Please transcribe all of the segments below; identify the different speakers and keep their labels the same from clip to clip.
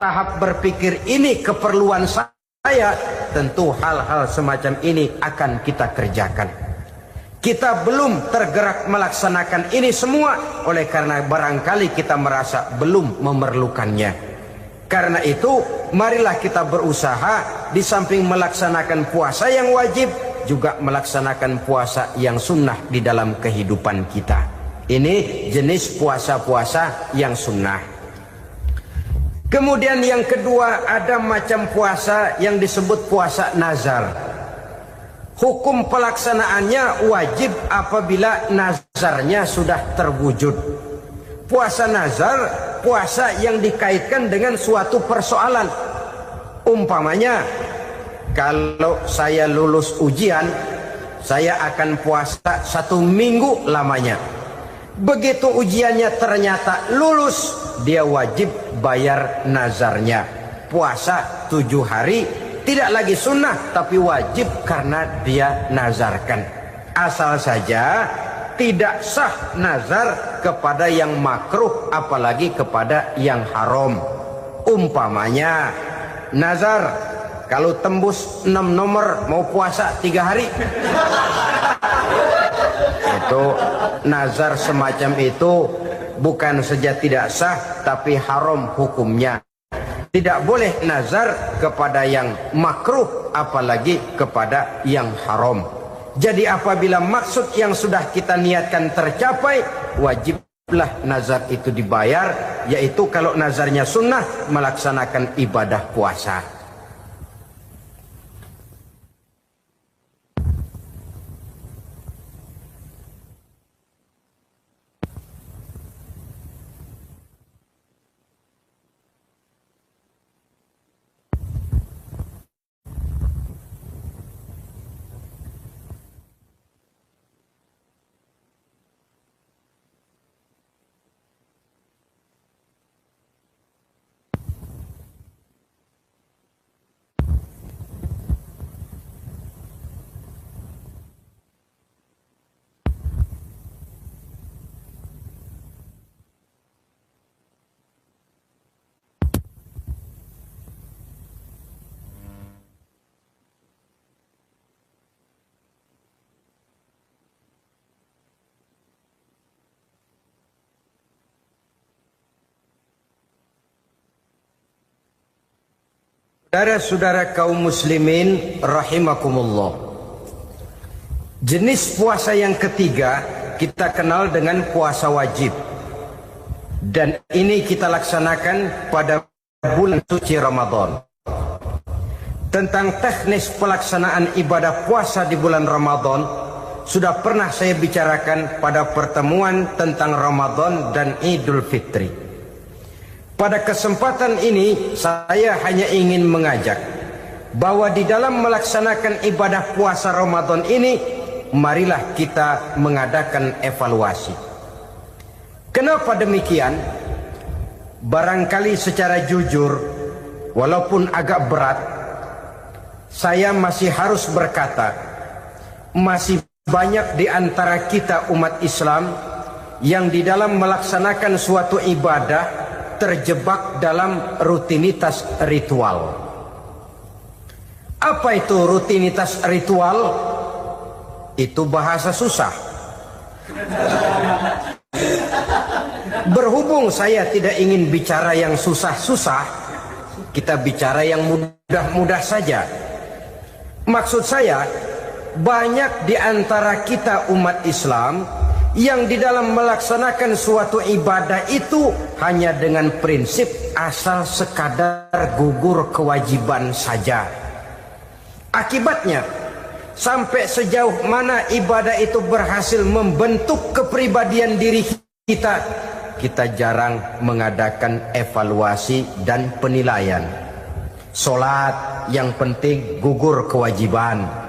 Speaker 1: tahap berpikir ini keperluan saya, tentu hal-hal semacam ini akan kita kerjakan. Kita belum tergerak melaksanakan ini semua oleh karena barangkali kita merasa belum memerlukannya. Karena itu marilah kita berusaha di samping melaksanakan puasa yang wajib, juga melaksanakan puasa yang sunnah di dalam kehidupan kita. Ini jenis puasa-puasa yang sunnah. Kemudian yang kedua, ada macam puasa yang disebut puasa nazar. Hukum pelaksanaannya wajib apabila nazarnya sudah terwujud. Puasa nazar, puasa yang dikaitkan dengan suatu persoalan. Umpamanya, kalau saya lulus ujian, saya akan puasa 1 minggu lamanya. Begitu ujiannya ternyata lulus, dia wajib bayar nazarnya. Puasa 7 hari, tidak lagi sunnah tapi wajib karena dia nazarkan. Asal saja tidak sah nazar kepada yang makruh apalagi kepada yang haram. Umpamanya nazar, kalau tembus 6 nomor mau puasa 3 hari. Itu nazar semacam itu bukan saja tidak sah tapi haram hukumnya. Tidak boleh nazar kepada yang makruh apalagi kepada yang haram. Jadi apabila maksud yang sudah kita niatkan tercapai, wajiblah nazar itu dibayar, yaitu kalau nazarnya sunnah melaksanakan ibadah puasa. Saudara-saudara kaum muslimin rahimakumullah. Jenis puasa yang ketiga kita kenal dengan puasa wajib. Dan ini kita laksanakan pada bulan suci Ramadan. Tentang teknis pelaksanaan ibadah puasa di bulan Ramadan sudah pernah saya bicarakan pada pertemuan tentang Ramadan dan Idul Fitri. Pada kesempatan ini saya hanya ingin mengajak bahwa di dalam melaksanakan ibadah puasa Ramadan ini, marilah kita mengadakan evaluasi. Kenapa demikian? Barangkali secara jujur, walaupun agak berat, saya masih harus berkata, masih banyak di antara kita umat Islam yang di dalam melaksanakan suatu ibadah terjebak dalam rutinitas ritual. Apa itu rutinitas ritual? Itu bahasa susah. Berhubung saya tidak ingin bicara yang susah-susah, kita bicara yang mudah-mudah saja. Maksud saya, banyak di antara kita umat Islam yang di dalam melaksanakan suatu ibadah itu hanya dengan prinsip asal sekadar gugur kewajiban saja. Akibatnya, sampai sejauh mana ibadah itu berhasil membentuk kepribadian diri kita, kita jarang mengadakan evaluasi dan penilaian. Salat yang penting gugur kewajiban.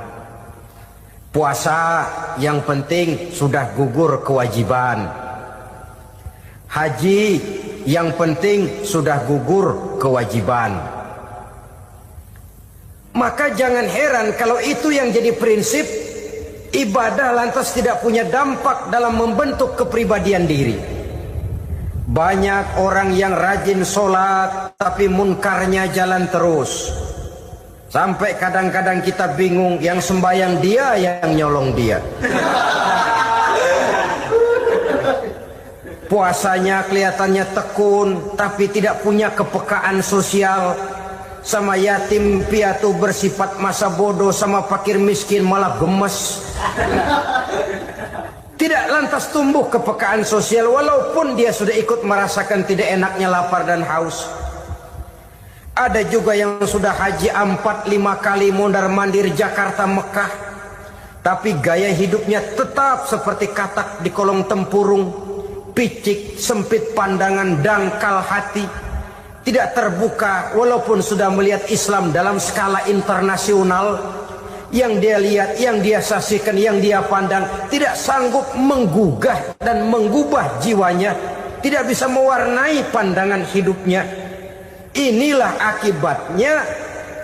Speaker 1: Puasa yang penting sudah gugur kewajiban. Haji yang penting sudah gugur kewajiban. Maka jangan heran kalau itu yang jadi prinsip, ibadah lantas tidak punya dampak dalam membentuk kepribadian diri. Banyak orang yang rajin sholat tapi munkarnya jalan terus. Sampai kadang-kadang kita bingung, yang sembahyang dia, yang nyolong dia. Puasanya kelihatannya tekun tapi tidak punya kepekaan sosial. Sama yatim piatu bersifat masa bodoh, sama fakir miskin malah gemes. Tidak lantas tumbuh kepekaan sosial walaupun dia sudah ikut merasakan tidak enaknya lapar dan haus. Ada juga yang sudah haji 4-5 kali mondar-mandir Jakarta Mekah, tapi gaya hidupnya tetap seperti katak di kolong tempurung, picik, sempit pandangan, dangkal hati, tidak terbuka walaupun sudah melihat Islam dalam skala internasional. Yang dia lihat, yang dia saksikan, yang dia pandang tidak sanggup menggugah dan mengubah jiwanya, tidak bisa mewarnai pandangan hidupnya. Inilah akibatnya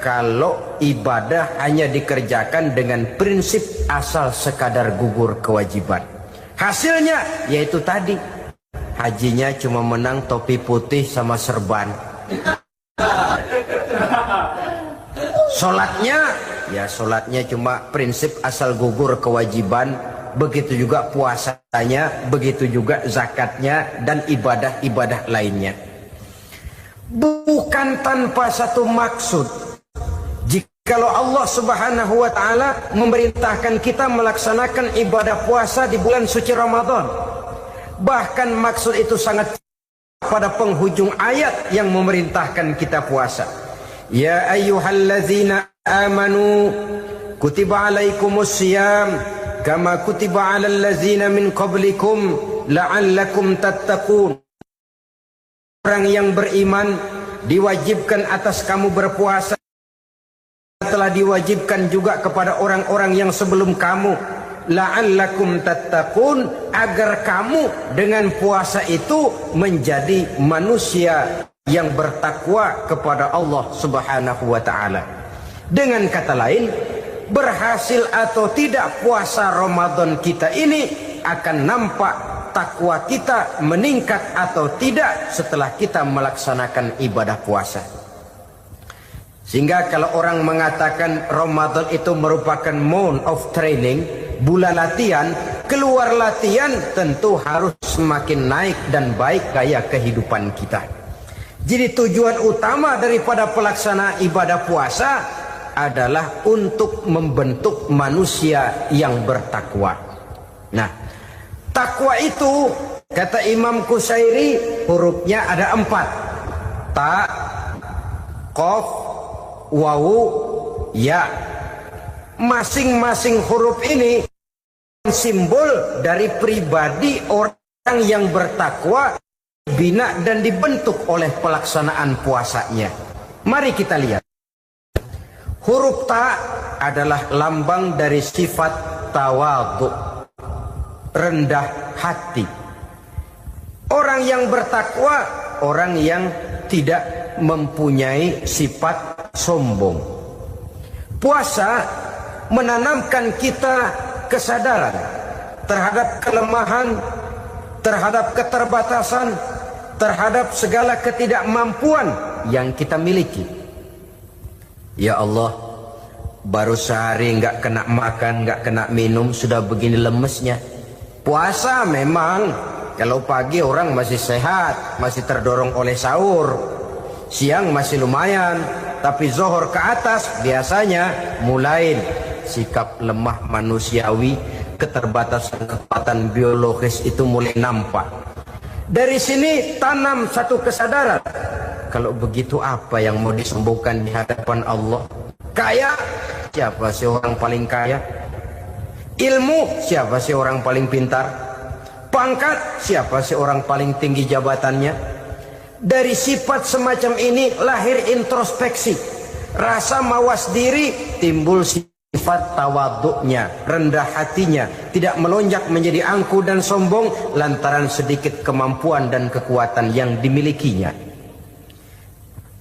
Speaker 1: kalau ibadah hanya dikerjakan dengan prinsip asal sekadar gugur kewajiban. Hasilnya yaitu tadi, hajinya cuma menang topi putih sama serban. Sholatnya cuma prinsip asal gugur kewajiban. Begitu juga puasanya, begitu juga zakatnya dan ibadah-ibadah lainnya. Bukan tanpa satu maksud. Jikalau Allah Subhanahu wa ta'ala memerintahkan kita melaksanakan ibadah puasa di bulan suci Ramadan, bahkan maksud itu sangat pada penghujung ayat yang memerintahkan kita puasa. Ya ayyuhallazina amanu kutiba alaikumus siyam kama kutiba alal ladzina min qablikum la'allakum tattaqun. Orang yang beriman diwajibkan atas kamu berpuasa, telah diwajibkan juga kepada orang-orang yang sebelum kamu, la'allakum tattaqun, agar kamu dengan puasa itu menjadi manusia yang bertakwa kepada Allah Subhanahu wa ta'ala. Dengan kata lain, berhasil atau tidak puasa Ramadan kita ini akan nampak takwa kita meningkat atau tidak setelah kita melaksanakan ibadah puasa. Sehingga kalau orang mengatakan Ramadan itu merupakan month of training, bulan latihan, keluar latihan tentu harus semakin naik dan baik gaya kehidupan kita. Jadi tujuan utama daripada pelaksanaan ibadah puasa adalah untuk membentuk manusia yang bertakwa. Nah, takwa itu kata Imam Qusairi hurufnya ada 4. Ta, qaf, wawu, ya. Masing-masing huruf ini simbol dari pribadi orang yang bertakwa, bina dan dibentuk oleh pelaksanaan puasanya. Mari kita lihat. Huruf ta adalah lambang dari sifat tawadhu, rendah hati. Orang yang bertakwa, orang yang tidak mempunyai sifat sombong. Puasa menanamkan kita kesadaran terhadap kelemahan, terhadap keterbatasan, terhadap segala ketidakmampuan yang kita miliki. Ya Allah, baru sehari nggak kena makan, nggak kena minum, sudah begini lemesnya. Puasa memang, kalau pagi orang masih sehat, masih terdorong oleh sahur, siang masih lumayan, tapi zuhur ke atas biasanya mulai sikap lemah manusiawi, keterbatasan kekuatan biologis itu mulai nampak. Dari sini tanam satu kesadaran. Kalau begitu apa yang mau disembuhkan di hadapan Allah? Kaya, siapa sih orang paling kaya? Ilmu, siapa sih orang paling pintar? Pangkat, siapa sih orang paling tinggi jabatannya? Dari sifat semacam ini lahir introspeksi, rasa mawas diri, timbul sifat tawaduknya, rendah hatinya, tidak melonjak menjadi angkuh dan sombong lantaran sedikit kemampuan dan kekuatan yang dimilikinya.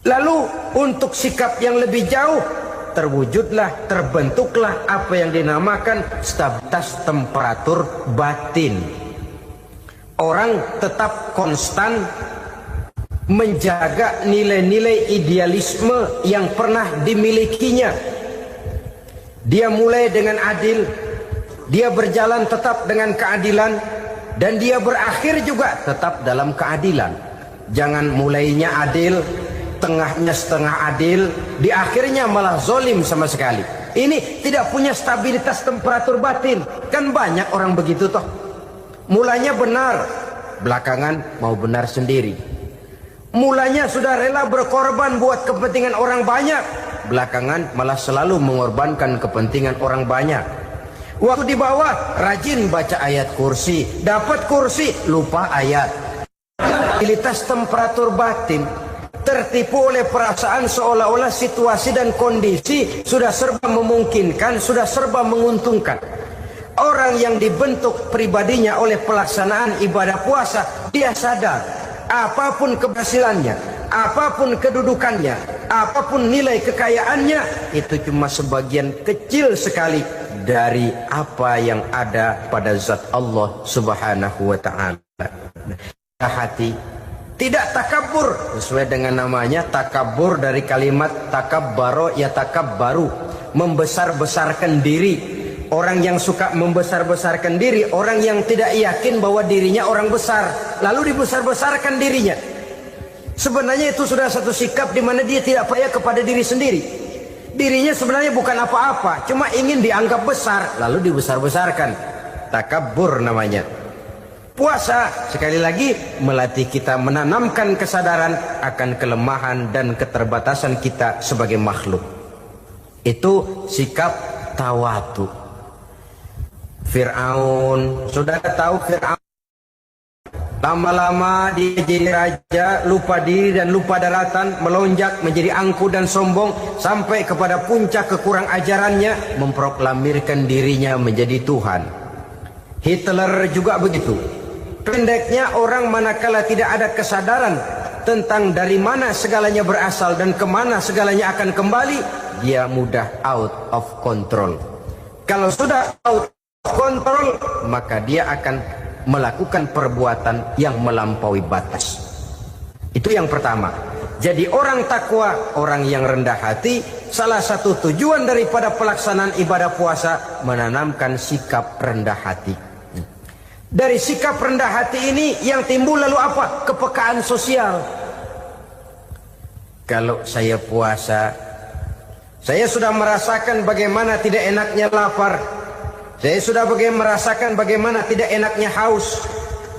Speaker 1: Lalu untuk sikap yang lebih jauh, terwujudlah, terbentuklah apa yang dinamakan stabilitas temperatur batin. Orang tetap konstan menjaga nilai-nilai idealisme yang pernah dimilikinya. Dia mulai dengan adil, dia berjalan tetap dengan keadilan, dan dia berakhir juga tetap dalam keadilan. Jangan mulainya adil, tengahnya setengah adil, di akhirnya malah zolim sama sekali. Ini tidak punya stabilitas temperatur batin. Kan banyak orang begitu toh. Mulanya benar, belakangan mau benar sendiri. Mulanya sudah rela berkorban buat kepentingan orang banyak, belakangan malah selalu mengorbankan kepentingan orang banyak. Waktu di bawah rajin baca ayat kursi, dapat kursi lupa ayat. Stabilitas temperatur batin, tertipu oleh perasaan seolah-olah situasi dan kondisi sudah serba memungkinkan, sudah serba menguntungkan. Orang yang dibentuk pribadinya oleh pelaksanaan ibadah puasa, dia sadar apapun keberhasilannya, apapun kedudukannya, apapun nilai kekayaannya, itu cuma sebagian kecil sekali dari apa yang ada pada zat Allah Subhanahu wa ta'ala. Hati tidak takabur, sesuai dengan namanya takabur dari kalimat takabbaro ya takabbaru, membesar-besarkan diri. Orang yang suka membesar-besarkan diri, orang yang tidak yakin bahwa dirinya orang besar, lalu dibesar-besarkan dirinya. Sebenarnya itu sudah satu sikap di mana dia tidak percaya kepada diri sendiri. Dirinya sebenarnya bukan apa-apa, cuma ingin dianggap besar, lalu dibesar-besarkan. Takabbur namanya. Puasa sekali lagi melatih kita menanamkan kesadaran akan kelemahan dan keterbatasan kita sebagai makhluk. Itu sikap tawatu. Fir'aun, sudah tahu Fir'aun, lama-lama dia jadi raja, lupa diri dan lupa daratan, melonjak menjadi angkuh dan sombong, sampai kepada puncak kekurang ajarannya, memproklamirkan dirinya menjadi Tuhan. Hitler juga begitu. Pendeknya orang manakala tidak ada kesadaran tentang dari mana segalanya berasal dan kemana segalanya akan kembali, dia mudah out of control. Kalau sudah out kontrol, maka dia akan melakukan perbuatan yang melampaui batas. Itu yang pertama. Jadi orang takwa, orang yang rendah hati, salah satu tujuan daripada pelaksanaan ibadah puasa menanamkan sikap rendah hati. Dari sikap rendah hati ini yang timbul lalu apa? Kepekaan sosial. Kalau saya puasa, saya sudah merasakan bagaimana tidak enaknya lapar. Saya sudah merasakan bagaimana tidak enaknya haus.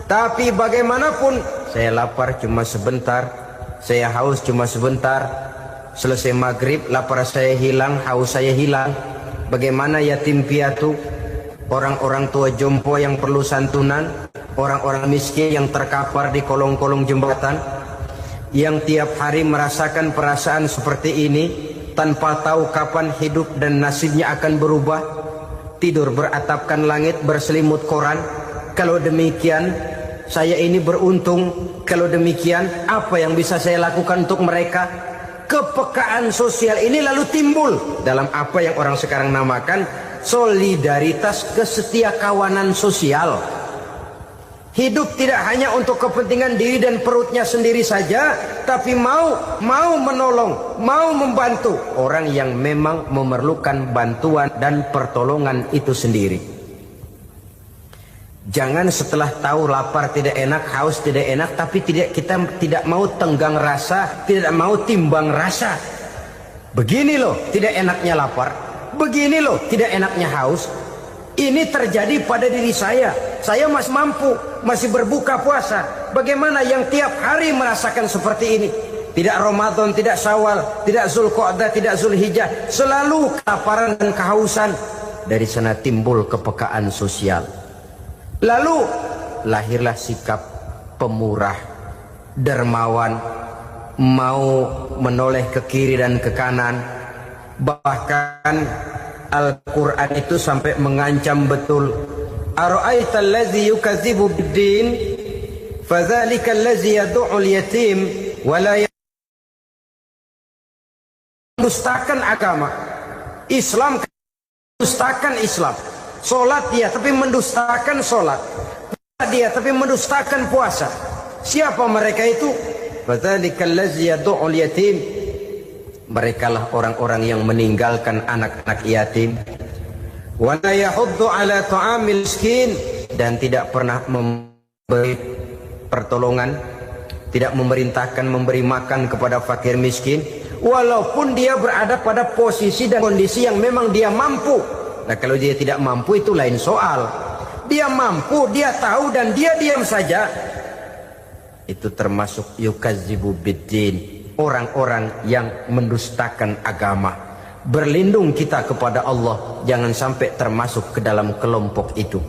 Speaker 1: Tapi bagaimanapun, saya lapar cuma sebentar, saya haus cuma sebentar. Selesai maghrib, lapar saya hilang, haus saya hilang. Bagaimana yatim piatu, orang-orang tua jompo yang perlu santunan, orang-orang miskin yang terkapar di kolong-kolong jembatan, yang tiap hari merasakan perasaan seperti ini, tanpa tahu kapan hidup dan nasibnya akan berubah. Tidur beratapkan langit, berselimut koran. Kalau demikian, saya ini beruntung. Kalau demikian, apa yang bisa saya lakukan untuk mereka? Kepekaan sosial ini lalu timbul dalam apa yang orang sekarang namakan solidaritas kesetiakawanan sosial. Hidup tidak hanya untuk kepentingan diri dan perutnya sendiri saja, tapi mau menolong, mau membantu orang yang memang memerlukan bantuan dan pertolongan itu sendiri. Jangan setelah tahu lapar tidak enak, haus tidak enak, tapi kita tidak mau tenggang rasa, tidak mau timbang rasa. Begini loh tidak enaknya lapar, begini loh tidak enaknya haus. Ini terjadi pada diri saya. Saya masih mampu, masih berbuka puasa. Bagaimana yang tiap hari merasakan seperti ini? Tidak Ramadan, tidak Syawal, tidak Zulqa'dah, tidak Zulhijjah, selalu kelaparan dan kehausan. Dari sana timbul kepekaan sosial. Lalu lahirlah sikap pemurah, dermawan, mau menoleh ke kiri dan ke kanan. Bahkan Al-Quran itu sampai mengancam betul. Ara'aita allazi yukadzibu bid-din fadzalika allazi yad'ul yatim wa la mendustakan agama. Islam mendustakan Islam. Salat ya, tapi mendustakan salat. dia tapi mendustakan puasa. Siapa mereka itu? Fadzalikal ladzi yad'ul yatim. Merekalah orang-orang yang meninggalkan anak-anak yatim. Wa la yahuddu ala ta'amil miskin, dan tidak pernah memberi pertolongan, tidak memerintahkan memberi makan kepada fakir miskin, walaupun dia berada pada posisi dan kondisi yang memang dia mampu. Nah, kalau dia tidak mampu itu lain soal. Dia mampu, dia tahu, dan dia diam saja, itu termasuk yukadzibu biddin, orang-orang yang mendustakan agama. Berlindung kita kepada Allah, jangan sampai termasuk ke dalam kelompok itu.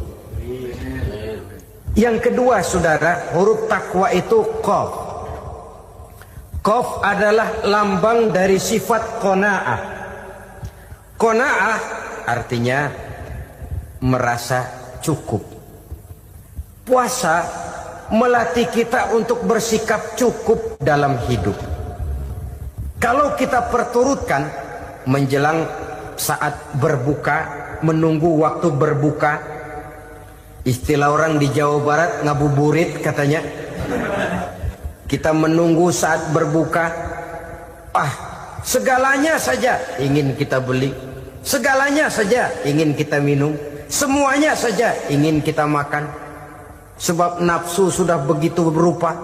Speaker 1: Yang kedua, saudara, huruf takwa itu qaf. Qaf adalah lambang dari sifat qanaah. Qanaah artinya merasa cukup. Puasa melatih kita untuk bersikap cukup dalam hidup. Kalau kita perturutkan menjelang saat berbuka, menunggu waktu berbuka, istilah orang di Jawa Barat ngabuburit katanya, kita menunggu saat berbuka, segalanya saja ingin kita beli, segalanya saja ingin kita minum, semuanya saja ingin kita makan. Sebab nafsu sudah begitu berupa,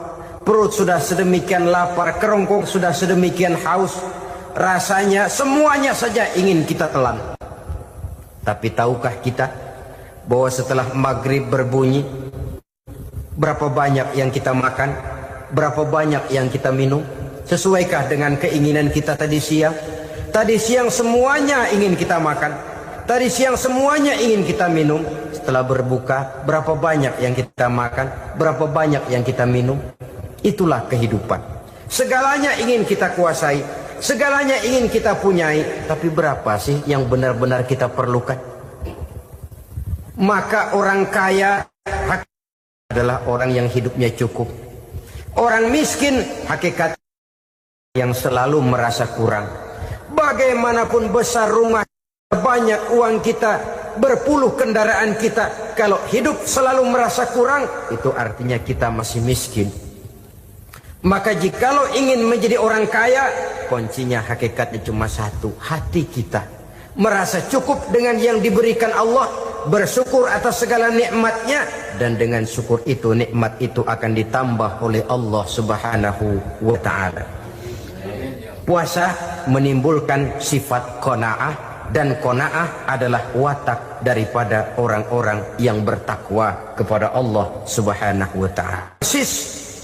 Speaker 1: perut sudah sedemikian lapar, kerongkong sudah sedemikian haus, rasanya semuanya saja ingin kita telan. Tapi tahukah kita bahwa setelah maghrib berbunyi, berapa banyak yang kita makan, berapa banyak yang kita minum? Sesuaikah dengan keinginan kita tadi siang? Tadi siang semuanya ingin kita makan, tadi siang semuanya ingin kita minum. Setelah berbuka, berapa banyak yang kita makan, berapa banyak yang kita minum? Itulah kehidupan. Segalanya ingin kita kuasai, segalanya ingin kita punyai, tapi berapa sih yang benar-benar kita perlukan? Maka orang kaya adalah orang yang hidupnya cukup. Orang miskin hakikat yang selalu merasa kurang. Bagaimanapun besar rumah, banyak uang kita, berpuluh kendaraan kita, kalau hidup selalu merasa kurang, itu artinya kita masih miskin. Maka jikalau ingin menjadi orang kaya, kuncinya hakikatnya cuma satu, hati kita merasa cukup dengan yang diberikan Allah, bersyukur atas segala nikmatnya, dan dengan syukur itu, nikmat itu akan ditambah oleh Allah Subhanahu wa ta'ala. Puasa menimbulkan sifat qanaah, dan qanaah adalah watak daripada orang-orang yang bertakwa kepada Allah Subhanahu wa ta'ala. Persis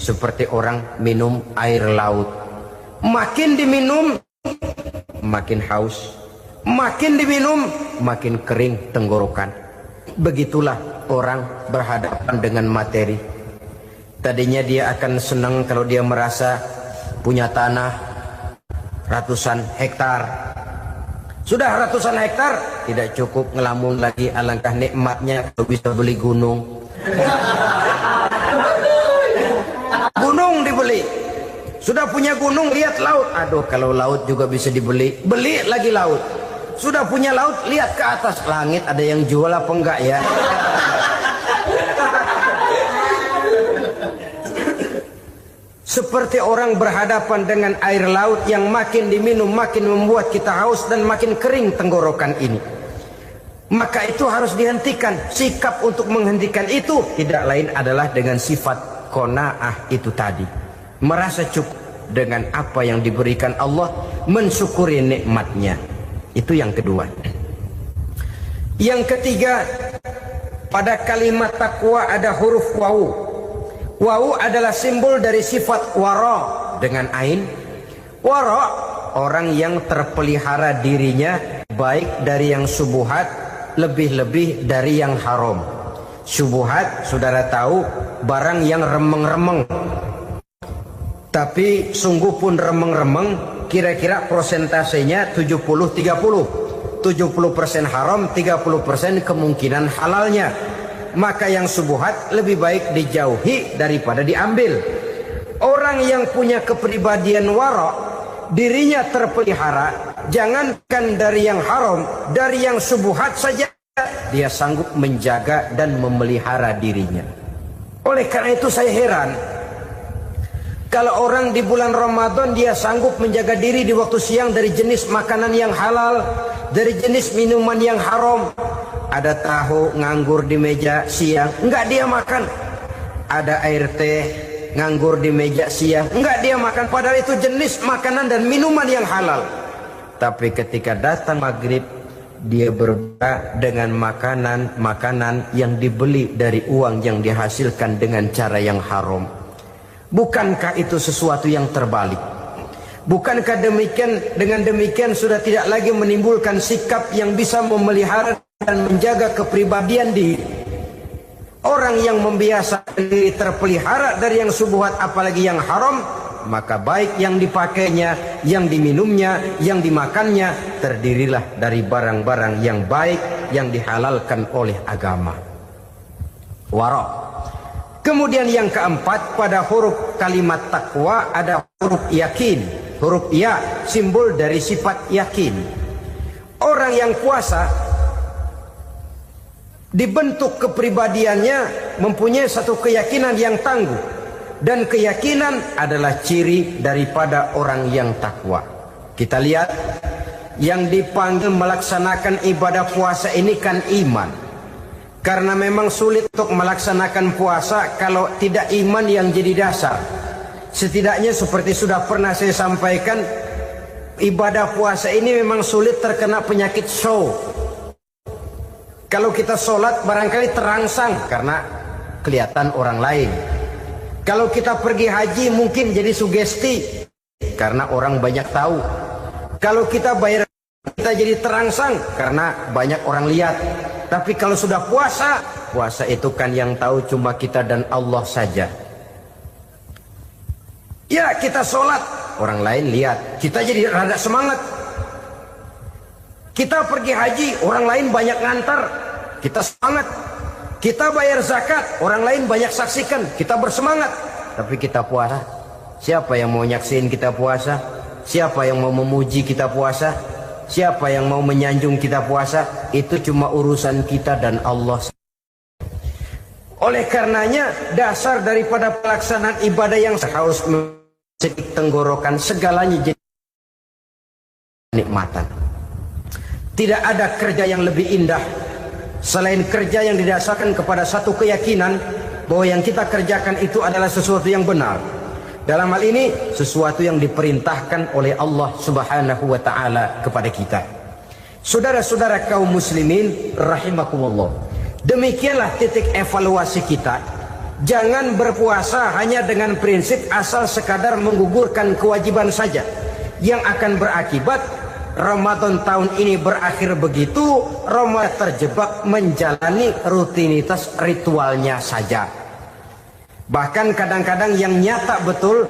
Speaker 1: seperti orang minum air laut. Makin diminum makin haus, makin diminum makin kering tenggorokan. Begitulah orang berhadapan dengan materi. Tadinya dia akan senang kalau dia merasa punya tanah ratusan hektar. Sudah ratusan hektar, tidak cukup ngelamun lagi, alangkah nikmatnya kalau bisa beli gunung. Gunung dibeli. Sudah punya gunung, lihat laut. Aduh, kalau laut juga bisa dibeli, beli lagi laut. Sudah punya laut, lihat ke atas langit, ada yang jual apa enggak ya? Seperti orang berhadapan dengan air laut yang makin diminum makin membuat kita haus dan makin kering tenggorokan ini. Maka itu harus dihentikan. Sikap untuk menghentikan itu tidak lain adalah dengan sifat qanaah itu tadi. Merasa cukup dengan apa yang diberikan Allah, mensyukuri nikmatnya. Itu yang kedua. Yang ketiga, pada kalimat takwa ada huruf wawu. Wawu adalah simbol dari sifat wara dengan ain. Wara, orang yang terpelihara dirinya baik dari yang subuhat, lebih-lebih dari yang haram. Subuhat, saudara tahu, barang yang remeng-remeng. Tapi sungguh pun remeng-remeng, kira-kira prosentasenya 70-30. 70% haram, 30% kemungkinan halalnya. Maka yang subuhat lebih baik dijauhi daripada diambil. Orang yang punya kepribadian wara, dirinya terpelihara, jangankan dari yang haram, dari yang subuhat saja dia sanggup menjaga dan memelihara dirinya. Oleh karena itu saya heran, kalau orang di bulan Ramadan dia sanggup menjaga diri di waktu siang dari jenis makanan yang halal, dari jenis minuman yang haram. Ada tahu nganggur di meja siang, enggak dia makan. Ada air teh nganggur di meja siang, enggak dia makan. Padahal itu jenis makanan dan minuman yang halal. Tapi ketika datang maghrib, dia berbuka dengan makanan yang dibeli dari uang yang dihasilkan dengan cara yang haram. Bukankah itu sesuatu yang terbalik? Bukankah dengan demikian sudah tidak lagi menimbulkan sikap yang bisa memelihara dan menjaga kepribadian diri? Orang yang membiasakan diri terpelihara dari yang syubhat apalagi yang haram, maka baik yang dipakainya, yang diminumnya, yang dimakannya terdirilah dari barang-barang yang baik yang dihalalkan oleh agama. Wara. Kemudian yang keempat, pada huruf kalimat takwa ada huruf yakin. Huruf ya, simbol dari sifat yakin. Orang yang puasa dibentuk kepribadiannya mempunyai satu keyakinan yang tangguh. Dan keyakinan adalah ciri daripada orang yang takwa. Kita lihat, yang dipanggil melaksanakan ibadah puasa ini kan iman. Karena memang sulit untuk melaksanakan puasa kalau tidak iman yang jadi dasar. Setidaknya seperti sudah pernah saya sampaikan, ibadah puasa ini memang sulit terkena penyakit show. Kalau kita sholat barangkali terangsang karena kelihatan orang lain. Kalau kita pergi haji mungkin jadi sugesti karena orang banyak tahu. Kalau kita bayar kita jadi terangsang karena banyak orang lihat. Tapi kalau sudah puasa itu kan yang tahu cuma kita dan Allah saja. Ya, kita sholat, orang lain lihat, kita jadi rada semangat. Kita pergi haji, orang lain banyak ngantar, kita semangat. Kita bayar zakat, orang lain banyak saksikan, kita bersemangat. Tapi kita puasa, siapa yang mau nyaksiin kita puasa? Siapa yang mau memuji kita puasa? Siapa yang mau menyanjung kita puasa? Itu cuma urusan kita dan Allah. Oleh karenanya, dasar daripada pelaksanaan ibadah yang harus mencedik tenggorokan segalanya jadi nikmatan. Tidak ada kerja yang lebih indah selain kerja yang didasarkan kepada satu keyakinan bahwa yang kita kerjakan itu adalah sesuatu yang benar. Dalam hal ini sesuatu yang diperintahkan oleh Allah Subhanahu wa taala kepada kita. Saudara-saudara kaum muslimin rahimakumullah. Demikianlah titik evaluasi kita. Jangan berpuasa hanya dengan prinsip asal sekadar menggugurkan kewajiban saja, yang akan berakibat Ramadan tahun ini berakhir begitu, Ramadan terjebak menjalani rutinitas ritualnya saja. Bahkan kadang-kadang yang nyata betul,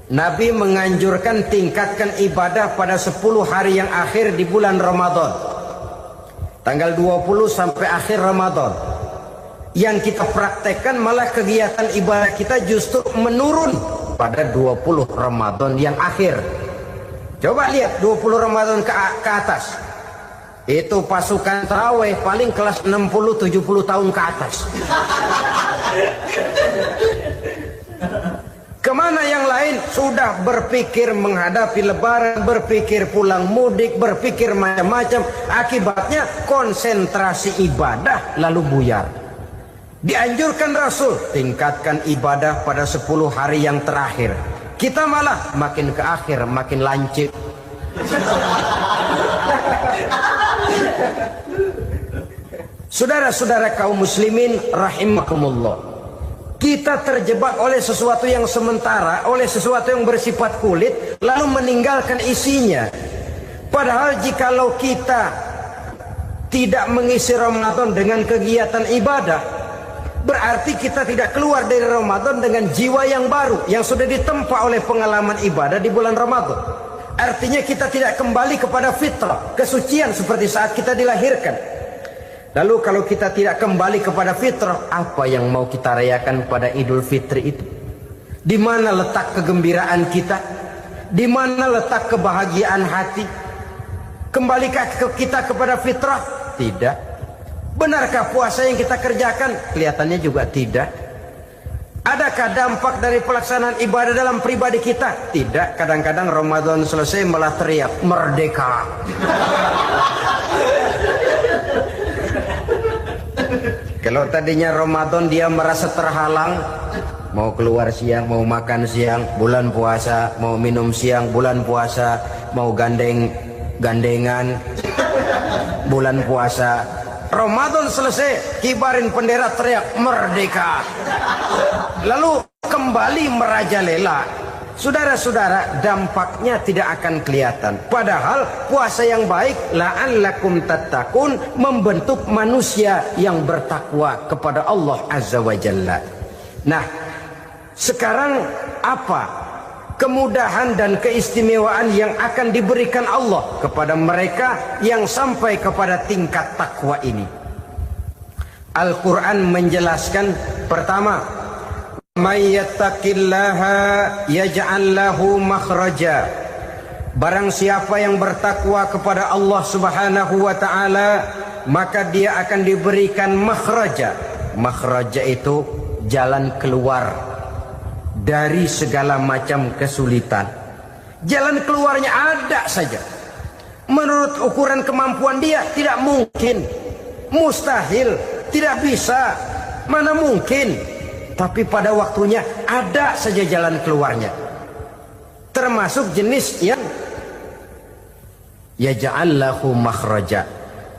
Speaker 1: Nabi menganjurkan tingkatkan ibadah pada 10 hari yang akhir di bulan Ramadan. Tanggal 20 sampai akhir Ramadan. Yang kita praktekkan malah kegiatan ibadah kita justru menurun pada 20 Ramadan yang akhir. Coba lihat 20 Ramadan ke atas. Itu pasukan tarawih paling kelas 60-70 tahun ke atas. Kemana yang lain sudah berpikir menghadapi lebaran, berpikir pulang mudik, berpikir macam-macam. Akibatnya konsentrasi ibadah lalu buyar. Dianjurkan Rasul tingkatkan ibadah pada 10 hari yang terakhir. Kita malah makin ke akhir makin lancip. Saudara-saudara kaum muslimin rahimakumullah, kita terjebak oleh sesuatu yang sementara, oleh sesuatu yang bersifat kulit, lalu meninggalkan isinya. Padahal jikalau kita tidak mengisi Ramadan dengan kegiatan ibadah, berarti kita tidak keluar dari Ramadan dengan jiwa yang baru, yang sudah ditempa oleh pengalaman ibadah di bulan Ramadan. Artinya kita tidak kembali kepada fitrah, kesucian seperti saat kita dilahirkan. Lalu kalau kita tidak kembali kepada fitrah, apa yang mau kita rayakan pada Idul Fitri itu? Di mana letak kegembiraan kita? Di mana letak kebahagiaan hati? Kembalikah kita kepada fitrah? Tidak. Benarkah puasa yang kita kerjakan? Kelihatannya juga tidak. Adakah dampak dari pelaksanaan ibadah dalam pribadi kita? Tidak. Kadang-kadang Ramadan selesai malah teriak merdeka. Kalau tadinya Ramadan dia merasa terhalang, mau keluar siang, mau makan siang, bulan puasa, mau minum siang, bulan puasa, mau gandengan, bulan puasa. Ramadan selesai, kibarin bendera, teriak merdeka. Lalu kembali merajalela. Saudara-saudara, dampaknya tidak akan kelihatan. Padahal puasa yang baik, la'allakum tattaqun, membentuk manusia yang bertakwa kepada Allah Azza wa Jalla. Nah, sekarang apa kemudahan dan keistimewaan yang akan diberikan Allah kepada mereka yang sampai kepada tingkat takwa ini? Al-Quran menjelaskan, pertama, may yattaqillaha yaj'al lahu makhraja. Barang siapa yang bertakwa kepada Allah Subhanahu wa taala, maka dia akan diberikan makhraja. Makhraja itu jalan keluar dari segala macam kesulitan. Jalan keluarnya ada saja. Menurut ukuran kemampuan dia tidak mungkin, mustahil, tidak bisa, mana mungkin. Tapi pada waktunya ada saja jalan keluarnya. Termasuk jenis yang yaj'al lahu makhraja.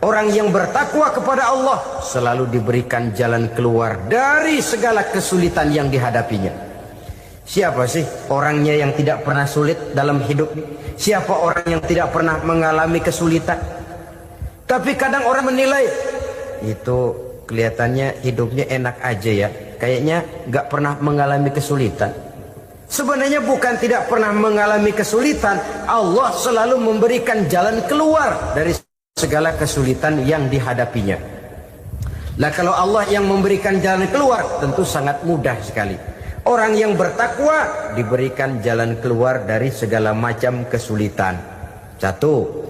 Speaker 1: Orang yang bertakwa kepada Allah selalu diberikan jalan keluar dari segala kesulitan yang dihadapinya. Siapa sih orangnya yang tidak pernah sulit dalam hidup? Siapa orang yang tidak pernah mengalami kesulitan? Tapi kadang orang menilai, itu kelihatannya hidupnya enak aja ya, kayaknya gak pernah mengalami kesulitan. Sebenarnya bukan tidak pernah mengalami kesulitan, Allah selalu memberikan jalan keluar dari segala kesulitan yang dihadapinya. Nah, kalau Allah yang memberikan jalan keluar, tentu sangat mudah sekali. Orang yang bertakwa diberikan jalan keluar dari segala macam kesulitan. Satu.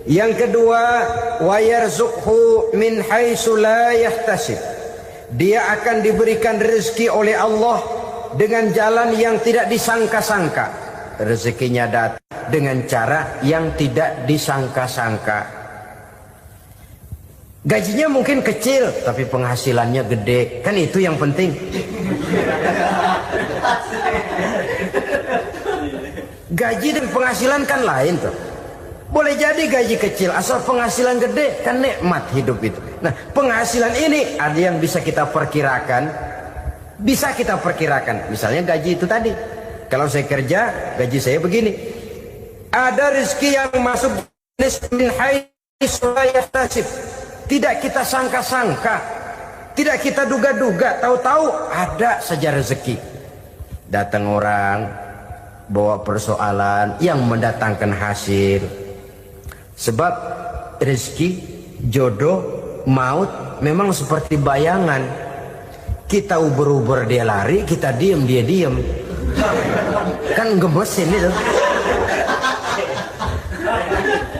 Speaker 1: Yang kedua, wa yarzuqhu min haitsu la yahtasib. Dia akan diberikan rezeki oleh Allah dengan jalan yang tidak disangka-sangka. Rezekinya datang dengan cara yang tidak disangka-sangka. Gajinya mungkin kecil, tapi penghasilannya gede. Kan itu yang penting. Gaji dan penghasilan kan lain tuh. Boleh jadi gaji kecil, asal penghasilan gede, kan nikmat hidup itu. Nah, penghasilan ini ada yang bisa kita perkirakan. Bisa kita perkirakan. Misalnya gaji itu tadi. Kalau saya kerja, gaji saya begini. Ada rezeki yang masuk min haitsu la yahtasib. Tidak kita sangka-sangka. Tidak kita duga-duga. Tahu-tahu ada saja rezeki. Datang orang, bawa persoalan yang mendatangkan hasil. Sebab rezeki, jodoh, maut memang seperti bayangan. Kita uber-uber dia lari, kita diem dia diem. Kan gemesin itu.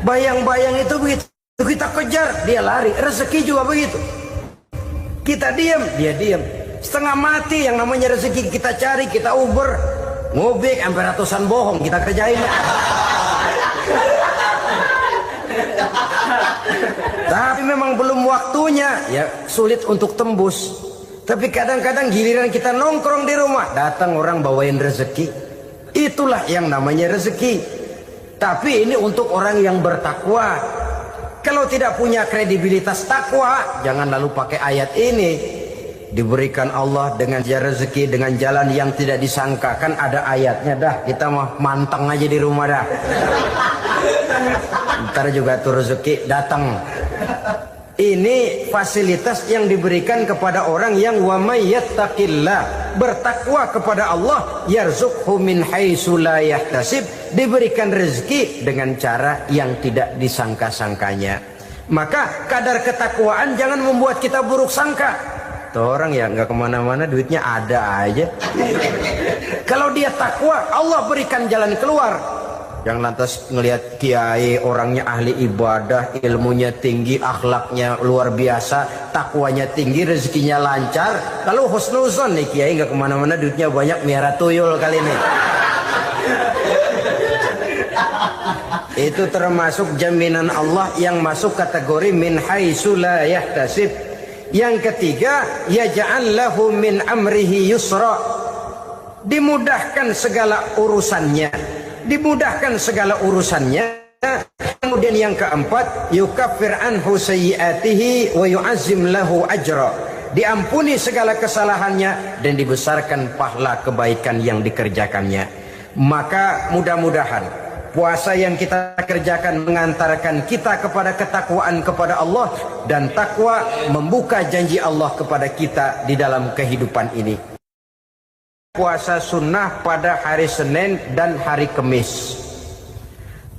Speaker 1: Bayang-bayang itu begitu. Kita kejar, dia lari. Rezeki juga begitu. Kita diem, dia diem. Setengah mati yang namanya rezeki kita cari, kita uber. Ngobek sampai ratusan bohong kita kerjain. Tapi memang belum waktunya, ya sulit untuk tembus. Tapi kadang-kadang giliran kita nongkrong di rumah, datang orang bawain rezeki. Itulah yang namanya rezeki. Tapi ini untuk orang yang bertakwa. Kalau tidak punya kredibilitas takwa, jangan lalu pakai ayat ini. Diberikan Allah dengan rezeki dengan jalan yang tidak disangka. Kan ada ayatnya dah, kita mah manteng aja di rumah dah. Ntar juga tuh rezeki datang. Ini fasilitas yang diberikan kepada orang yang wa may yattaqillah, bertakwa kepada Allah, yarzuqhu min haitsu la yahtasib, diberikan rezeki dengan cara yang tidak disangka-sangkanya. Maka kadar ketakwaan jangan membuat kita buruk sangka. Tuh orang ya nggak kemana-mana, duitnya ada aja. Kalau dia takwa, Allah berikan jalan keluar. yang lantas ngelihat kiai orangnya ahli ibadah, ilmunya tinggi, akhlaknya luar biasa, takwanya tinggi, rezekinya lancar, lalu husnuzon nih kiai nggak kemana-mana, duitnya banyak, miara tuyul kali ini. Itu termasuk jaminan Allah yang masuk kategori min haitsu la yahtasib. Yang ketiga, yaj'al lahu min amrihi yusra, dimudahkan segala urusannya, dimudahkan segala urusannya. Kemudian yang keempat, yukaffir anhu sayyiatihi wa yu'azzim lahu ajra, diampuni segala kesalahannya dan dibesarkan pahala kebaikan yang dikerjakannya. Maka mudah-mudahan puasa yang kita kerjakan mengantarkan kita kepada ketakwaan kepada Allah, dan takwa membuka janji Allah kepada kita di dalam kehidupan ini. Puasa sunnah pada hari Senin dan hari Kamis.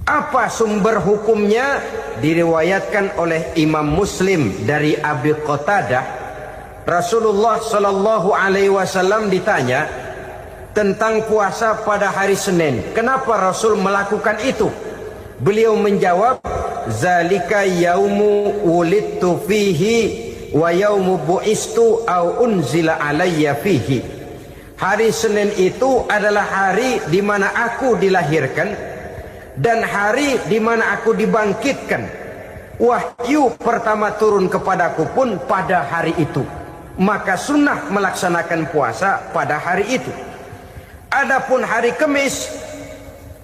Speaker 1: Apa sumber hukumnya? Diriwayatkan oleh Imam Muslim dari Abi Qatadah, Rasulullah Shallallahu Alaihi Wasallam ditanya tentang puasa pada hari Senin. Kenapa Rasul melakukan itu? Beliau menjawab, zalika yaumu wulidtu fihi wa yaumu bu'istu au unzila alayya fihi. Hari Senin itu adalah hari di mana aku dilahirkan dan hari di mana aku dibangkitkan. Wahyu pertama turun kepadaku pun pada hari itu. Maka sunnah melaksanakan puasa pada hari itu. Adapun hari Kamis,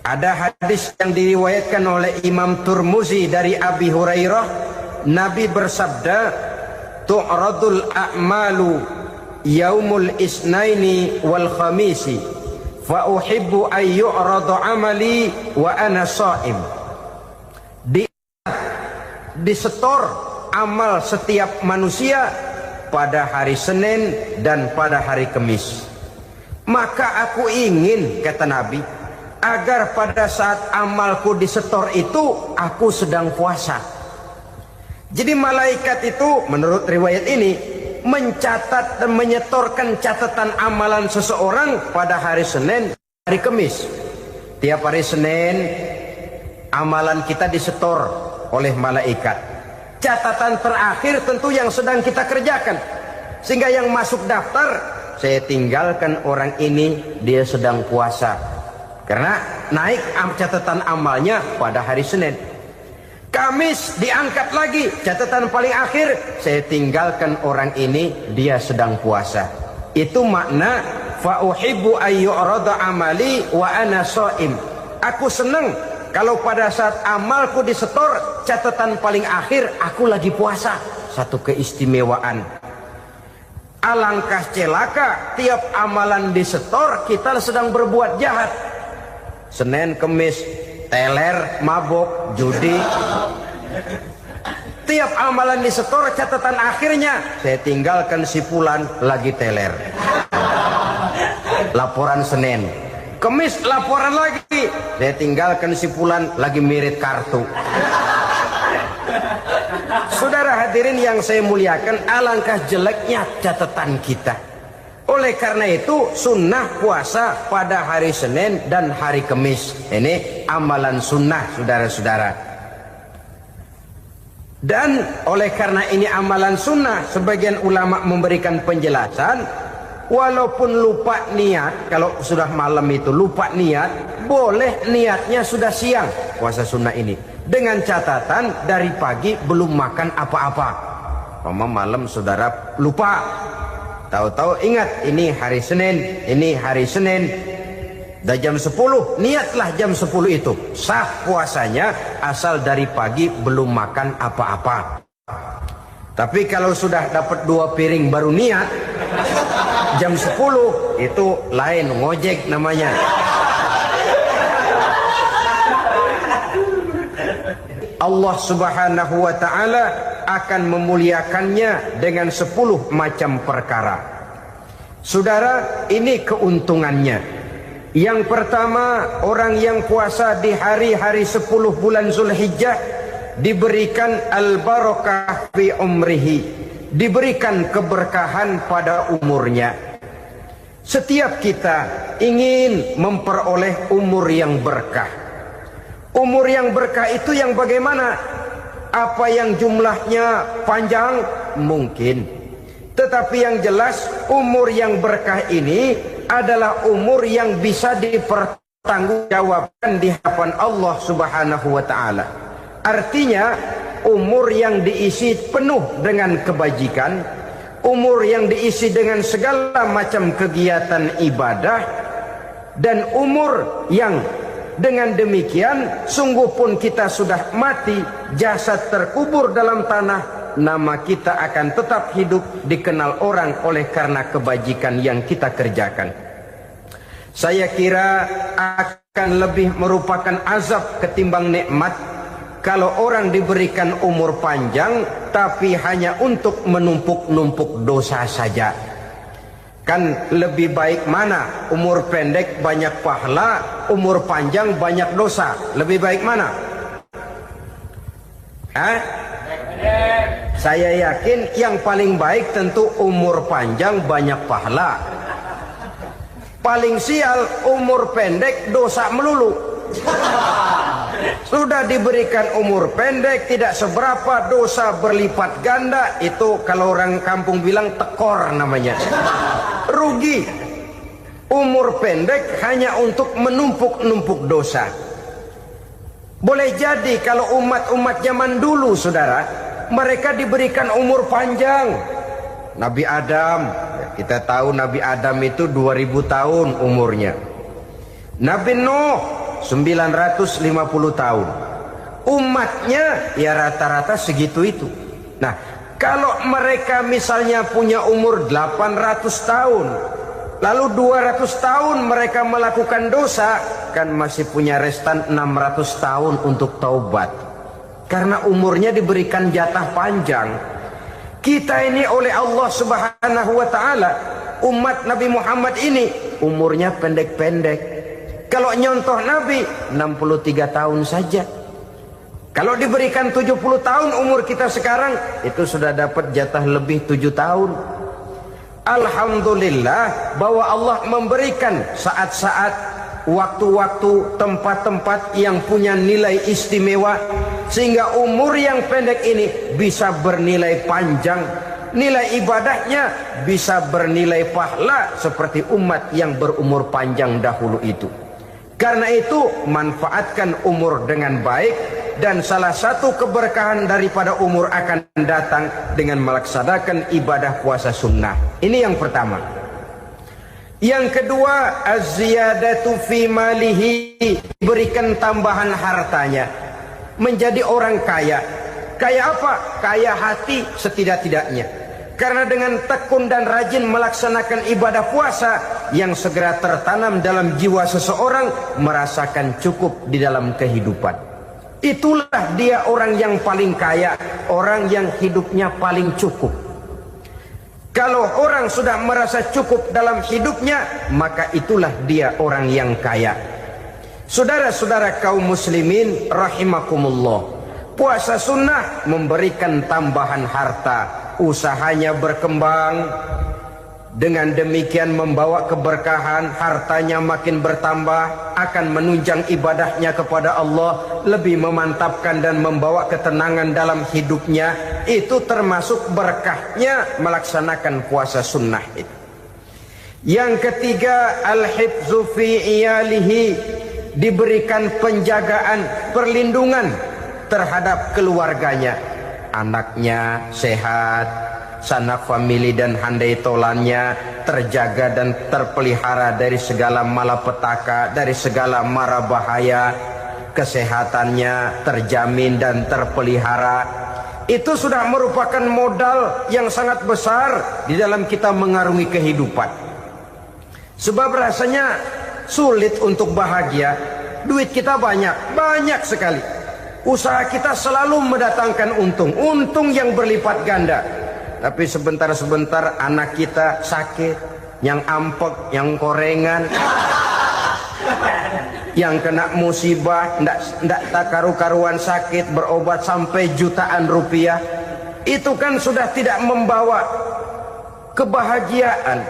Speaker 1: ada hadis yang diriwayatkan oleh Imam Turmuzi dari Abi Hurairah, Nabi bersabda, tu'radul a'malu yaumul isnaini wal khamisi fa uhibbu an yu'radu amali wa ana sha'im. Disetor amal setiap manusia pada hari Senin dan pada hari Kamis. Maka aku ingin, kata Nabi, agar pada saat amalku disetor itu aku sedang puasa. Jadi malaikat itu menurut riwayat ini mencatat dan menyetorkan catatan amalan seseorang pada hari Senin, hari Kamis. Tiap hari Senin amalan kita disetor oleh malaikat. Catatan terakhir tentu yang sedang kita kerjakan, sehingga yang masuk daftar, saya tinggalkan orang ini, dia sedang puasa. Karena naik catatan amalnya pada hari Senin. Kamis diangkat lagi, catatan paling akhir, saya tinggalkan orang ini, dia sedang puasa. Itu makna fa uhibbu ay yu'rada amali wa ana sha'im. Aku senang kalau pada saat amalku disetor, catatan paling akhir aku lagi puasa. Satu keistimewaan. Alangkah celaka tiap amalan disetor kita sedang berbuat jahat. Senin, Kamis, teler, mabok, judi. Tiap amalan disetor catatan akhirnya, saya tinggalkan si fulan lagi teler. Laporan Senin. Kamis laporan lagi, saya tinggalkan si fulan lagi mirit kartu. Saudara hadirin yang saya muliakan, alangkah jeleknya catatan kita. Oleh karena itu sunnah puasa pada hari Senin dan hari Kamis. Ini amalan sunnah, saudara-saudara. Dan oleh karena ini amalan sunnah, sebagian ulama memberikan penjelasan, walaupun lupa niat, kalau sudah malam itu lupa niat, boleh niatnya sudah siang puasa sunnah ini, dengan catatan dari pagi belum makan apa-apa. Malam saudara lupa, tahu-tahu ingat ini hari Senin, ini hari Senin, dah jam 10, niatlah jam 10 itu, sah puasanya asal dari pagi belum makan apa-apa. Tapi kalau sudah dapat 2 piring baru niat, jam 10 itu lain, ngojek namanya. Allah Subhanahu wa ta'ala akan memuliakannya dengan 10 macam perkara. Saudara, ini keuntungannya. Yang pertama, orang yang puasa di hari-hari 10 bulan Zulhijjah diberikan al-barakah fi umrihi, diberikan keberkahan pada umurnya. Setiap kita ingin memperoleh umur yang berkah. Umur yang berkah itu yang bagaimana? Apa yang jumlahnya panjang? Mungkin. Tetapi yang jelas umur yang berkah ini adalah umur yang bisa dipertanggungjawabkan di hadapan Allah Subhanahu wa taala. Artinya umur yang diisi penuh dengan kebajikan, umur yang diisi dengan segala macam kegiatan ibadah, dan umur yang dengan demikian sungguh pun kita sudah mati, jasad terkubur dalam tanah, nama kita akan tetap hidup, dikenal orang oleh karena kebajikan yang kita kerjakan. Saya kira akan lebih merupakan azab ketimbang nikmat kalau orang diberikan umur panjang tapi hanya untuk menumpuk-numpuk dosa saja. Kan lebih baik mana? Umur pendek banyak pahala, umur panjang banyak dosa. Lebih baik mana? Saya yakin yang paling baik tentu umur panjang banyak pahala. Paling sial umur pendek dosa melulu. Sudah diberikan umur pendek tidak seberapa, dosa berlipat ganda. Itu kalau orang kampung bilang tekor namanya. Rugi. Umur pendek hanya untuk menumpuk-numpuk dosa. Boleh jadi kalau umat-umat zaman dulu, saudara, mereka diberikan umur panjang. Nabi Adam, kita tahu Nabi Adam itu 2000 tahun umurnya. Nabi Nuh 950 tahun. Umatnya ya rata-rata segitu itu. Nah, kalau mereka misalnya punya umur 800 tahun, lalu 200 tahun mereka melakukan dosa, kan masih punya restan 600 tahun untuk taubat. Karena umurnya diberikan jatah panjang. Kita ini oleh Allah Subhanahu wa taala, umat Nabi Muhammad ini umurnya pendek-pendek. Kalau nyontoh Nabi 63 tahun saja. Kalau diberikan 70 tahun umur kita sekarang, itu sudah dapat jatah lebih 7 tahun. Alhamdulillah bahwa Allah memberikan saat-saat, waktu-waktu, tempat-tempat yang punya nilai istimewa, sehingga umur yang pendek ini bisa bernilai panjang, nilai ibadahnya bisa bernilai pahala seperti umat yang berumur panjang dahulu itu. Karena itu manfaatkan umur dengan baik, dan salah satu keberkahan daripada umur akan datang dengan melaksanakan ibadah puasa sunnah. Ini yang pertama. Yang kedua, az-ziyadatu fi malihi, berikan tambahan hartanya, menjadi orang kaya. Kaya apa? Kaya hati setidak-tidaknya. Karena dengan tekun dan rajin melaksanakan ibadah puasa, yang segera tertanam dalam jiwa seseorang merasakan cukup di dalam kehidupan. Itulah dia orang yang paling kaya, orang yang hidupnya paling cukup. Kalau orang sudah merasa cukup dalam hidupnya, maka itulah dia orang yang kaya. Saudara-saudara kaum muslimin rahimakumullah, puasa sunnah memberikan tambahan harta, usahanya berkembang, dengan demikian membawa keberkahan, hartanya makin bertambah, akan menunjang ibadahnya kepada Allah, lebih memantapkan dan membawa ketenangan dalam hidupnya. Itu termasuk berkahnya melaksanakan puasa sunnah itu. Yang ketiga, al-hifzu fi iyalihi, diberikan penjagaan, perlindungan terhadap keluarganya, anaknya sehat, sanak famili dan handai tolannya terjaga dan terpelihara dari segala malapetaka, dari segala mara bahaya, kesehatannya terjamin dan terpelihara. Itu sudah merupakan modal yang sangat besar di dalam kita mengarungi kehidupan. Sebab rasanya sulit untuk bahagia, duit kita banyak sekali, usaha kita selalu mendatangkan untung yang berlipat ganda. Tapi sebentar-sebentar anak kita sakit, yang ampek, yang korengan, yang kena musibah, ndak tak karu-karuan sakit, berobat sampai jutaan rupiah. Itu kan sudah tidak membawa kebahagiaan.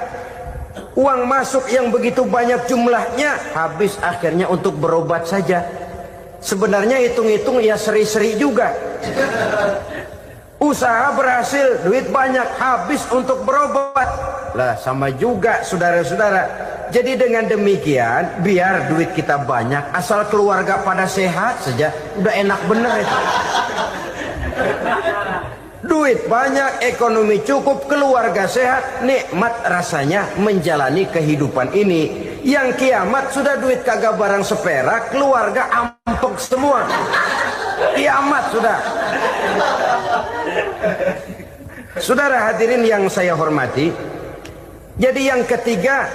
Speaker 1: Uang masuk yang begitu banyak jumlahnya, habis akhirnya untuk berobat saja. Sebenarnya hitung-hitung ya seri-seri juga. Usaha berhasil, duit banyak, habis untuk berobat. Lah sama juga saudara-saudara. Jadi dengan demikian, biar duit kita banyak, asal keluarga pada sehat saja, udah enak bener itu. Duit banyak, ekonomi cukup, keluarga sehat, nikmat rasanya menjalani kehidupan ini. Yang kiamat sudah duit kagak barang seperak, keluarga ampek semua. Kiamat sudah. Saudara hadirin yang saya hormati, jadi yang ketiga,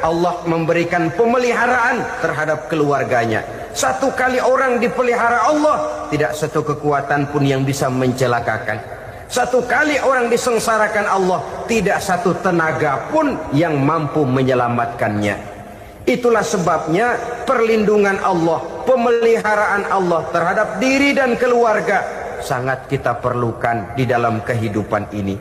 Speaker 1: Allah memberikan pemeliharaan terhadap keluarganya. Satu kali orang dipelihara Allah, tidak satu kekuatan pun yang bisa mencelakakan. Satu kali orang disengsarakan Allah, tidak satu tenaga pun yang mampu menyelamatkannya. Itulah sebabnya perlindungan Allah, pemeliharaan Allah terhadap diri dan keluarga sangat kita perlukan di dalam kehidupan ini.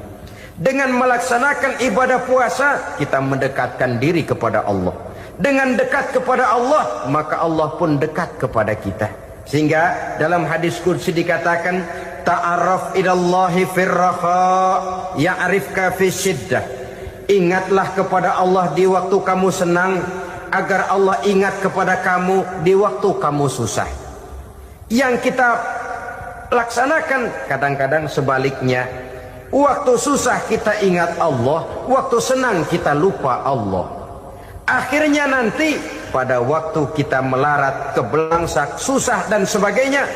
Speaker 1: Dengan melaksanakan ibadah puasa, kita mendekatkan diri kepada Allah. Dengan dekat kepada Allah, maka Allah pun dekat kepada kita. Sehingga dalam hadis qudsi dikatakan, ta'arraf ilallahi firraha ya'rifka fi syiddah. Ingatlah kepada Allah di waktu kamu senang, agar Allah ingat kepada kamu di waktu kamu susah. Yang kita laksanakan kadang-kadang sebaliknya. Waktu susah kita ingat Allah, waktu senang kita lupa Allah. Akhirnya nanti pada waktu kita melarat, kebelangsak, susah dan sebagainya,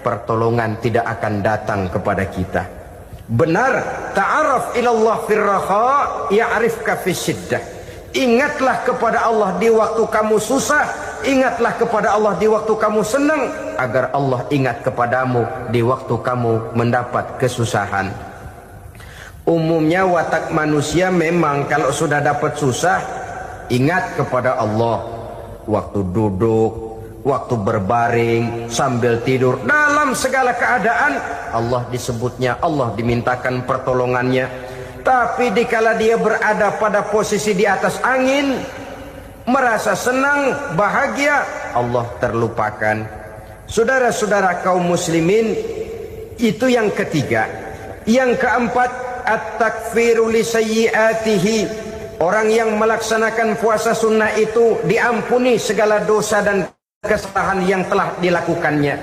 Speaker 1: pertolongan tidak akan datang kepada kita. Benar, ta'araf ilallah firraha ya'rifka fi syiddah. Ingatlah kepada Allah di waktu kamu susah, ingatlah kepada Allah di waktu kamu senang, agar Allah ingat kepadamu di waktu kamu mendapat kesusahan. Umumnya watak manusia memang kalau sudah dapat susah, ingat kepada Allah. Waktu duduk, waktu berbaring, sambil tidur, dalam segala keadaan Allah disebutnya, Allah dimintakan pertolongannya. Tapi dikala dia berada pada posisi di atas angin, merasa senang, bahagia, Allah terlupakan. Saudara-saudara kaum muslimin, itu yang ketiga. Yang keempat, at-takfiru li sayyiatihi. Orang yang melaksanakan puasa sunnah itu diampuni segala dosa dan kesalahan yang telah dilakukannya.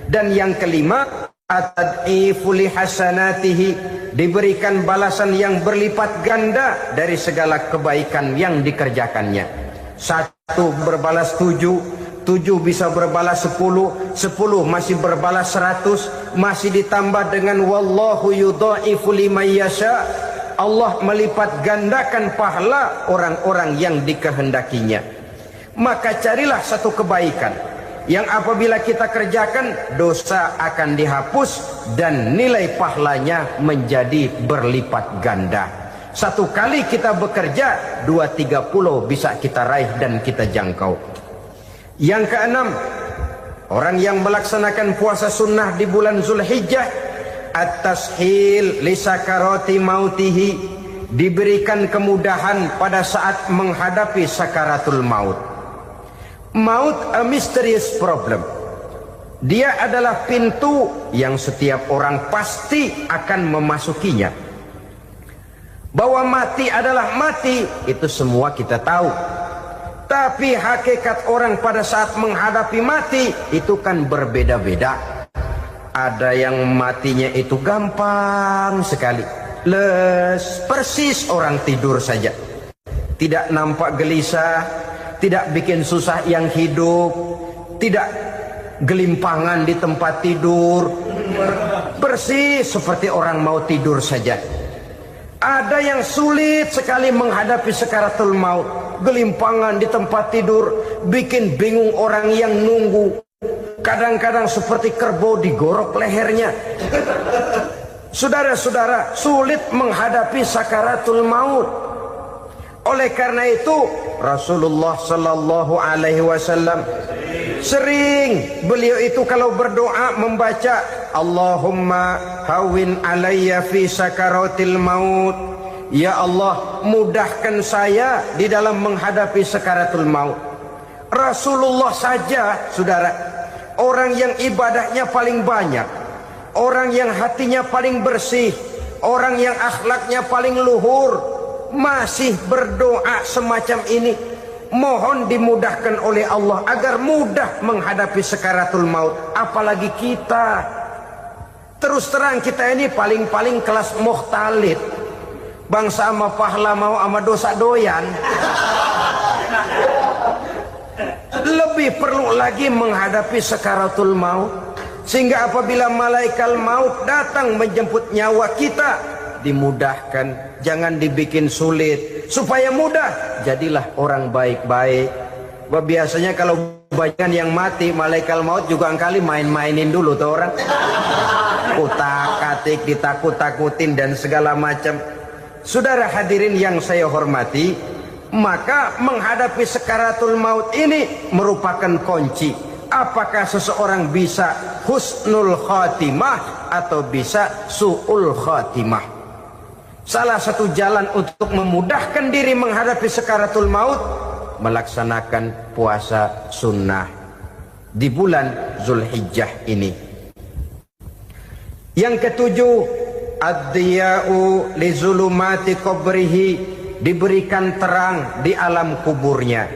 Speaker 1: Dan yang kelima, at-tad'ifu li hasanatihi, diberikan balasan yang berlipat ganda dari segala kebaikan yang dikerjakannya. Satu berbalas 7, 7 bisa berbalas 10, 10 masih berbalas 100, masih ditambah dengan wallahu yudha'ifu liman yasha. Allah melipat gandakan pahala orang-orang yang dikehendakinya. Maka carilah satu kebaikan yang apabila kita kerjakan, dosa akan dihapus dan nilai pahalanya menjadi berlipat ganda. Satu kali kita bekerja, 2-3 pulau bisa kita raih dan kita jangkau. Yang keenam, orang yang melaksanakan puasa sunnah di bulan Zulhijjah, at-tashil li sakarati mautihi, diberikan kemudahan pada saat menghadapi sakaratul maut. Maut a mysterious problem. Dia adalah pintu yang setiap orang pasti akan memasukinya. Bahwa mati adalah mati, itu semua kita tahu. Tapi hakikat orang pada saat menghadapi mati itu kan berbeda-beda. Ada yang matinya itu gampang sekali, persis orang tidur saja, tidak nampak gelisah, tidak bikin susah yang hidup, tidak gelimpangan di tempat tidur, persis seperti orang mau tidur saja. Ada yang sulit sekali menghadapi sakaratul maut, gelimpangan di tempat tidur, bikin bingung orang yang nunggu. Kadang-kadang seperti kerbau digorok lehernya. Saudara-saudara, sulit menghadapi sakaratul maut. Oleh karena itu Rasulullah sallallahu alaihi wasallam sering beliau itu kalau berdoa membaca Allahumma hawin alayya fi sakaratil maut. Ya Allah, mudahkan saya di dalam menghadapi sakaratul maut. Rasulullah saja, saudara, orang yang ibadahnya paling banyak, orang yang hatinya paling bersih, orang yang akhlaknya paling luhur, masih berdoa semacam ini, mohon dimudahkan oleh Allah agar mudah menghadapi sakaratul maut. Apalagi kita, terus terang kita ini paling-paling kelas mukhtalid, bangsa ama pahala mau ama dosa doyan. Lebih perlu lagi menghadapi sakaratul maut, sehingga apabila malaikat maut datang menjemput nyawa kita, dimudahkan, jangan dibikin sulit, supaya mudah. Jadilah orang baik-baik. Biasanya kalau banyak yang mati, malaikat maut juga kali main-mainin dulu tuh orang, utak-atik, ditakut-takutin dan segala macam. Saudara hadirin yang saya hormati, maka menghadapi sakaratul maut ini merupakan kunci. Apakah seseorang bisa husnul khatimah atau bisa su'ul khatimah? Salah satu jalan untuk memudahkan diri menghadapi sakaratul maut, melaksanakan puasa sunnah di bulan Zulhijjah ini. Yang ketujuh, ad-diya'u li zulumati qabrihi, diberikan terang di alam kuburnya.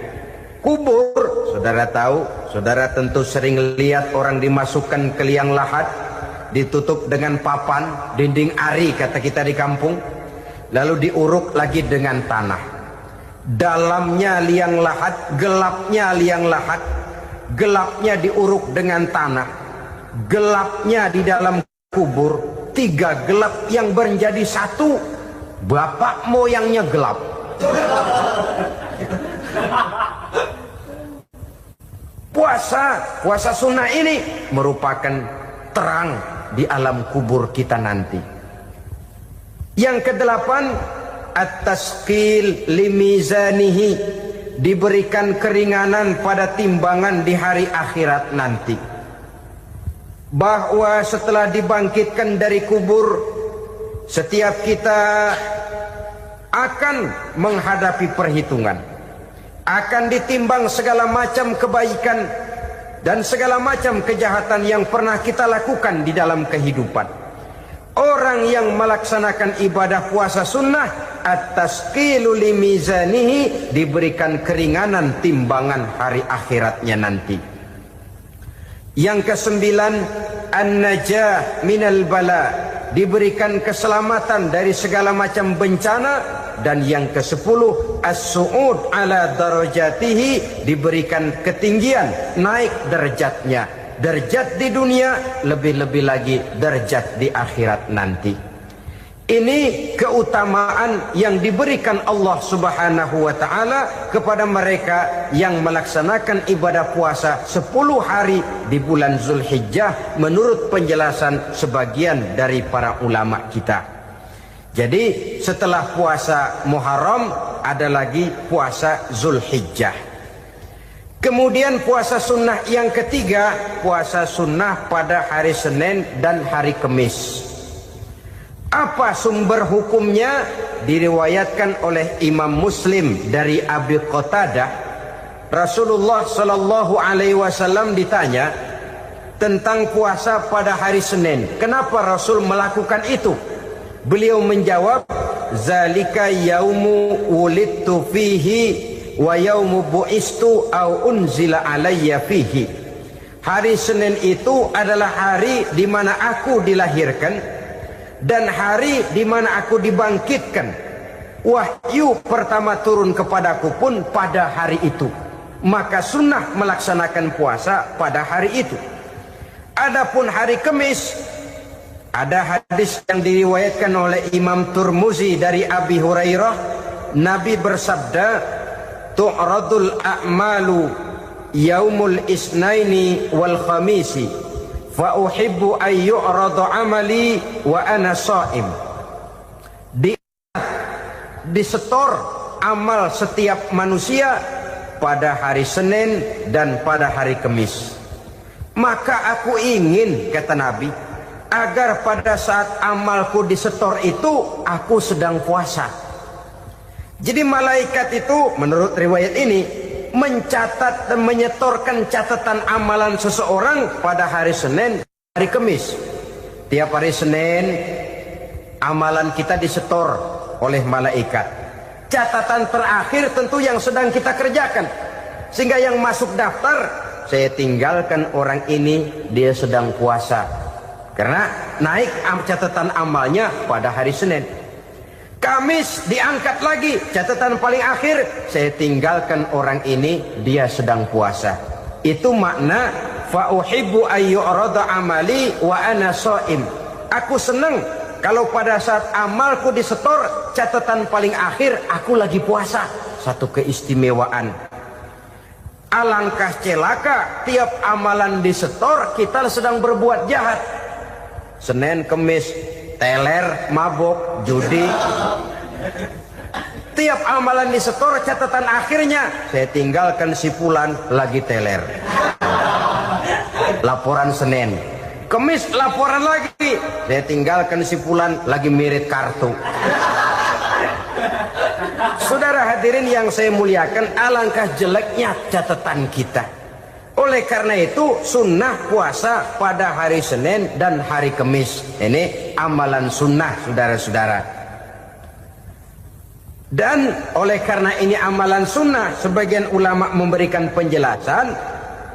Speaker 1: Kubur, saudara tahu, saudara tentu sering lihat orang dimasukkan ke liang lahat, ditutup dengan papan, dinding ari kata kita di kampung, lalu diuruk lagi dengan tanah. Dalamnya liang lahat, gelapnya liang lahat, gelapnya diuruk dengan tanah, gelapnya di dalam kubur, tiga gelap yang menjadi satu. Bapak moyangnya gelap. Puasa sunnah ini merupakan terang di alam kubur kita nanti. Yang kedelapan, at-tasqil limizanihi, diberikan keringanan pada timbangan di hari akhirat nanti. Bahwa setelah dibangkitkan dari kubur, setiap kita akan menghadapi perhitungan, akan ditimbang segala macam kebaikan dan segala macam kejahatan yang pernah kita lakukan di dalam kehidupan. Orang yang melaksanakan ibadah puasa sunnah, at-tasqilu limizanihi, diberikan keringanan timbangan hari akhiratnya nanti. Yang kesembilan, an-najah minal bala, diberikan keselamatan dari segala macam bencana. Dan yang ke-10, as-su'ud ala darajatihi, diberikan ketinggian, naik derajatnya, derajat di dunia, lebih-lebih lagi derajat di akhirat nanti. Ini keutamaan yang diberikan Allah Subhanahu wa ta'ala kepada mereka yang melaksanakan ibadah puasa 10 hari di bulan Zulhijjah menurut penjelasan sebagian dari para ulama kita. Jadi setelah puasa Muharram ada lagi puasa Zulhijjah. Kemudian puasa sunnah yang ketiga, puasa sunnah pada hari Senin dan hari Kamis. Apa sumber hukumnya? Diriwayatkan oleh Imam Muslim dari Abi Qatadah, Rasulullah sallallahu alaihi wasallam ditanya tentang puasa pada hari Senin. Kenapa Rasul melakukan itu? Beliau menjawab, zalika yaumu wulidtu fihi wa yaumu bu'istu au unzila alayya fihi. Hari Senin itu adalah hari di mana aku dilahirkan dan hari di mana aku dibangkitkan. Wahyu pertama turun kepadaku pun pada hari itu. Maka sunnah melaksanakan puasa pada hari itu. Adapun hari Kamis, ada hadis yang diriwayatkan oleh Imam Turmuzi dari Abi Hurairah, Nabi bersabda, tu'radul a'malu yaumul isnaini wal khamisi fa uhibbu ay yu'radu amali wa ana sha'im. Disetor amal setiap manusia pada hari Senin dan pada hari Kamis. Maka aku ingin, kata Nabi, agar pada saat amalku disetor itu aku sedang puasa. Jadi malaikat itu menurut riwayat ini mencatat dan menyetorkan catatan amalan seseorang pada hari Senin, hari Kamis. Tiap hari Senin amalan kita disetor oleh malaikat. Catatan terakhir tentu yang sedang kita kerjakan, sehingga yang masuk daftar, saya tinggalkan orang ini, dia sedang puasa, karena naik catatan amalnya pada hari Senin. Kamis diangkat lagi, catatan paling akhir, saya tinggalkan orang ini, dia sedang puasa. Itu makna fa uhibbu ayyurada amali wa ana shaim. Aku senang kalau pada saat amalku disetor, catatan paling akhir aku lagi puasa. Satu keistimewaan. Alangkah celaka tiap amalan disetor kita sedang berbuat jahat. Senin, Kemis, teler, mabok, judi. Tiap amalan disetor, catatan akhirnya saya tinggalkan si fulan lagi teler. Laporan Senin. Kemis laporan lagi, saya tinggalkan si fulan lagi mirip kartu. Saudara hadirin yang saya muliakan, alangkah jeleknya catatan kita. Oleh karena itu sunnah puasa pada hari Senin dan hari Kamis. Ini amalan sunnah, saudara-saudara. Dan oleh karena ini amalan sunnah, sebagian ulama memberikan penjelasan,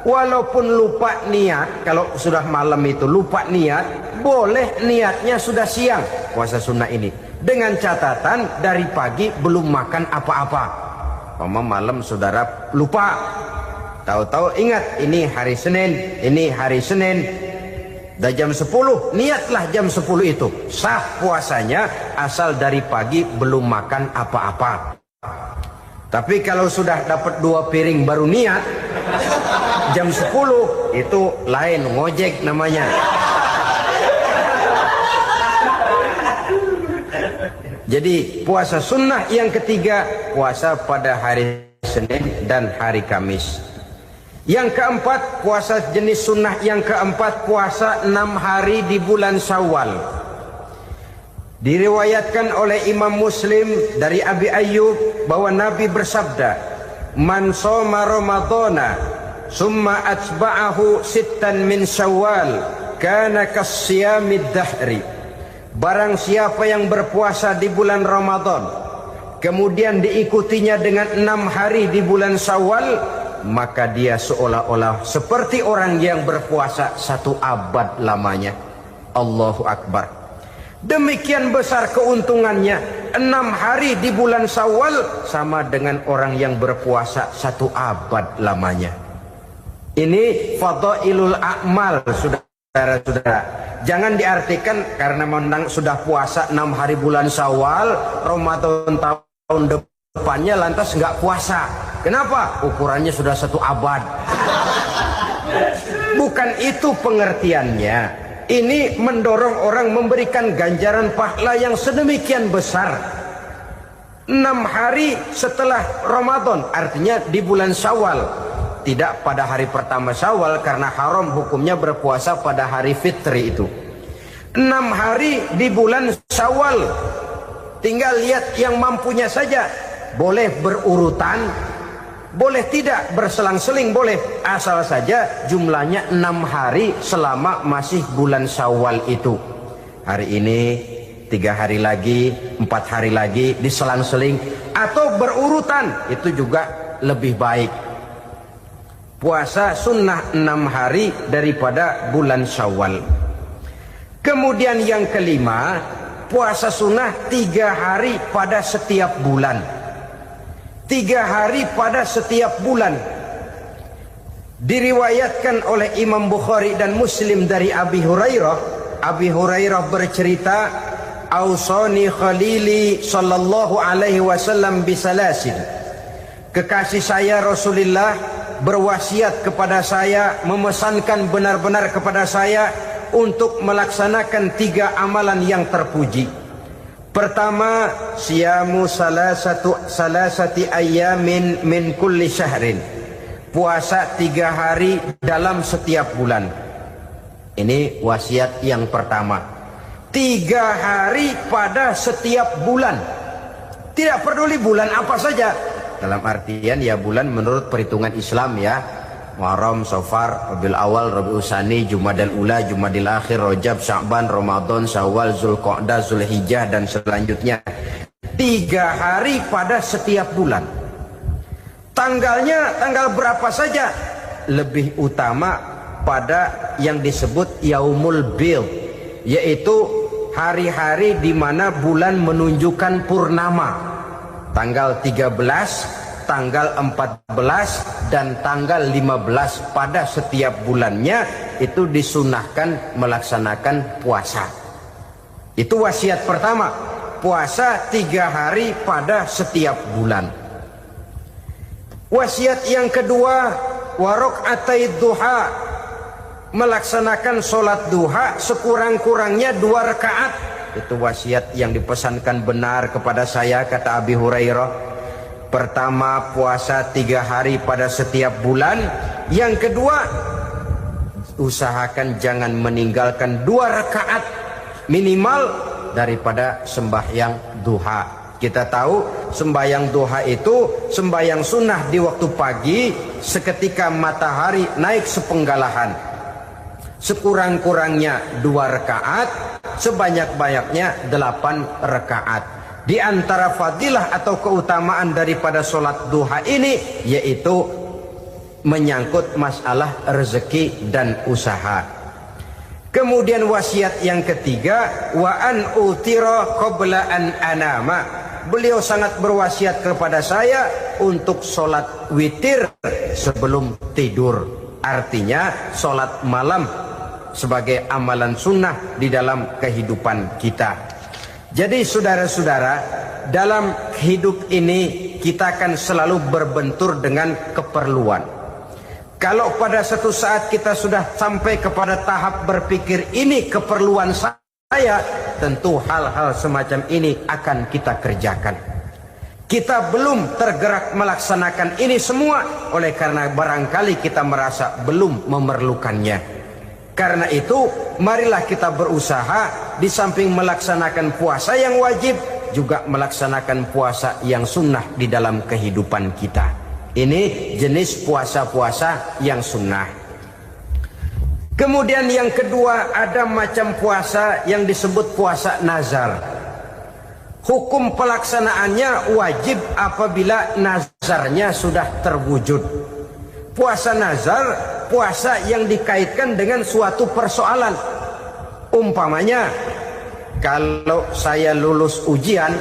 Speaker 1: walaupun lupa niat, kalau sudah malam itu lupa niat, boleh niatnya sudah siang puasa sunnah ini, dengan catatan dari pagi belum makan apa-apa. Malam saudara lupa, tahu-tahu ingat ini hari Senin, dah jam 10, niatlah jam 10 itu, sah puasanya asal dari pagi belum makan apa-apa. Tapi kalau sudah dapat 2 piring baru niat, jam 10 itu lain, ngojek namanya. Jadi puasa sunnah yang ketiga, puasa pada hari Senin dan hari Kamis. Yang keempat, puasa jenis sunnah yang keempat, puasa 6 hari di bulan Syawal. Diriwayatkan oleh Imam Muslim dari Abi Ayyub bahwa Nabi bersabda, "Man shoma Ramadhana summa atba'ahu sittan min Syawal kana kasyamid dahri." Barang siapa yang berpuasa di bulan Ramadan, kemudian diikutinya dengan 6 hari di bulan Syawal, maka dia seolah-olah seperti orang yang berpuasa 1 abad lamanya. Allahu Akbar. Demikian besar keuntungannya. 6 hari di bulan Syawal sama dengan orang yang berpuasa 1 abad lamanya. Ini fadailul a'mal, saudara-saudara. Jangan diartikan karena menang sudah puasa 6 hari bulan Syawal, Ramadan tahun depannya lantas nggak puasa. Kenapa? Ukurannya sudah 1 abad. Bukan itu pengertiannya. Ini mendorong orang memberikan ganjaran pahala yang sedemikian besar. 6 hari setelah Ramadan, artinya di bulan Syawal. Tidak pada hari pertama Syawal, karena haram hukumnya berpuasa pada hari fitri itu. 6 hari di bulan Syawal. Tinggal lihat yang mampunya saja. Boleh berurutan, boleh tidak berselang-seling, boleh. Asal saja jumlahnya 6 hari selama masih bulan Syawal itu. Hari ini 3 hari lagi, 4 hari lagi, diselang-seling atau berurutan, itu juga lebih baik. Puasa sunnah 6 hari daripada bulan Syawal. Kemudian yang kelima, puasa sunnah 3 hari pada setiap bulan. 3 hari pada setiap bulan. Diriwayatkan oleh Imam Bukhari dan Muslim dari Abi Hurairah. Abi Hurairah bercerita, "Ausani khalili sallallahu alaihi wasallam bisalasin." Kekasih saya Rasulullah berwasiat kepada saya, memesankan benar-benar kepada saya untuk melaksanakan 3 amalan yang terpuji. Pertama, siyamu salasati ayyamin min kulli syahrin. Puasa 3 hari dalam setiap bulan. Ini wasiat yang pertama. 3 hari pada setiap bulan. Tidak peduli bulan apa saja. dalam artian ya bulan menurut perhitungan Islam ya. Muharram, Safar, Rabiul Awal, Rabiul Tsani, Jumadal Ula, Jumadil Akhir, Rajab, Sya'ban, Ramadan, Syawal, Zulqa'dah, Zulhijjah dan selanjutnya. 3 hari pada setiap bulan. Tanggalnya tanggal berapa saja? Lebih utama pada yang disebut Yaumul Bid, yaitu hari-hari di mana bulan menunjukkan purnama. Tanggal 13, tanggal 14 dan tanggal 15 pada setiap bulannya itu disunahkan melaksanakan puasa. Itu wasiat pertama, puasa 3 hari pada setiap bulan. Wasiat yang kedua, waraqatai duha, melaksanakan sholat duha sekurang-kurangnya 2 rakaat. Itu wasiat yang dipesankan benar kepada saya, kata Abi Hurairah. Pertama, puasa 3 hari pada setiap bulan. Yang kedua, usahakan jangan meninggalkan 2 rakaat minimal daripada sembahyang duha. Kita tahu sembahyang duha itu sembahyang sunnah di waktu pagi seketika matahari naik sepenggalahan. Sekurang-kurangnya 2 rakaat, sebanyak-banyaknya 8 rakaat. Di antara fadilah atau keutamaan daripada sholat duha ini yaitu menyangkut masalah rezeki dan usaha. Kemudian wasiat yang ketiga, wa an utira qabla an anama. Beliau sangat berwasiat kepada saya untuk sholat witir sebelum tidur. Artinya sholat malam sebagai amalan sunnah di dalam kehidupan kita. Jadi saudara-saudara, dalam hidup ini kita akan selalu berbentur dengan keperluan. Kalau pada satu saat kita sudah sampai kepada tahap berpikir ini keperluan saya, tentu hal-hal semacam ini akan kita kerjakan. Kita belum tergerak melaksanakan ini semua oleh karena barangkali kita merasa belum memerlukannya. Karena itu, marilah kita berusaha di samping melaksanakan puasa yang wajib, juga melaksanakan puasa yang sunnah di dalam kehidupan kita. Ini jenis puasa-puasa yang sunnah. Kemudian yang kedua, ada macam puasa yang disebut puasa nazar. Hukum pelaksanaannya wajib apabila nazarnya sudah terwujud. Puasa nazar, puasa yang dikaitkan dengan suatu persoalan. Umpamanya, kalau saya lulus ujian,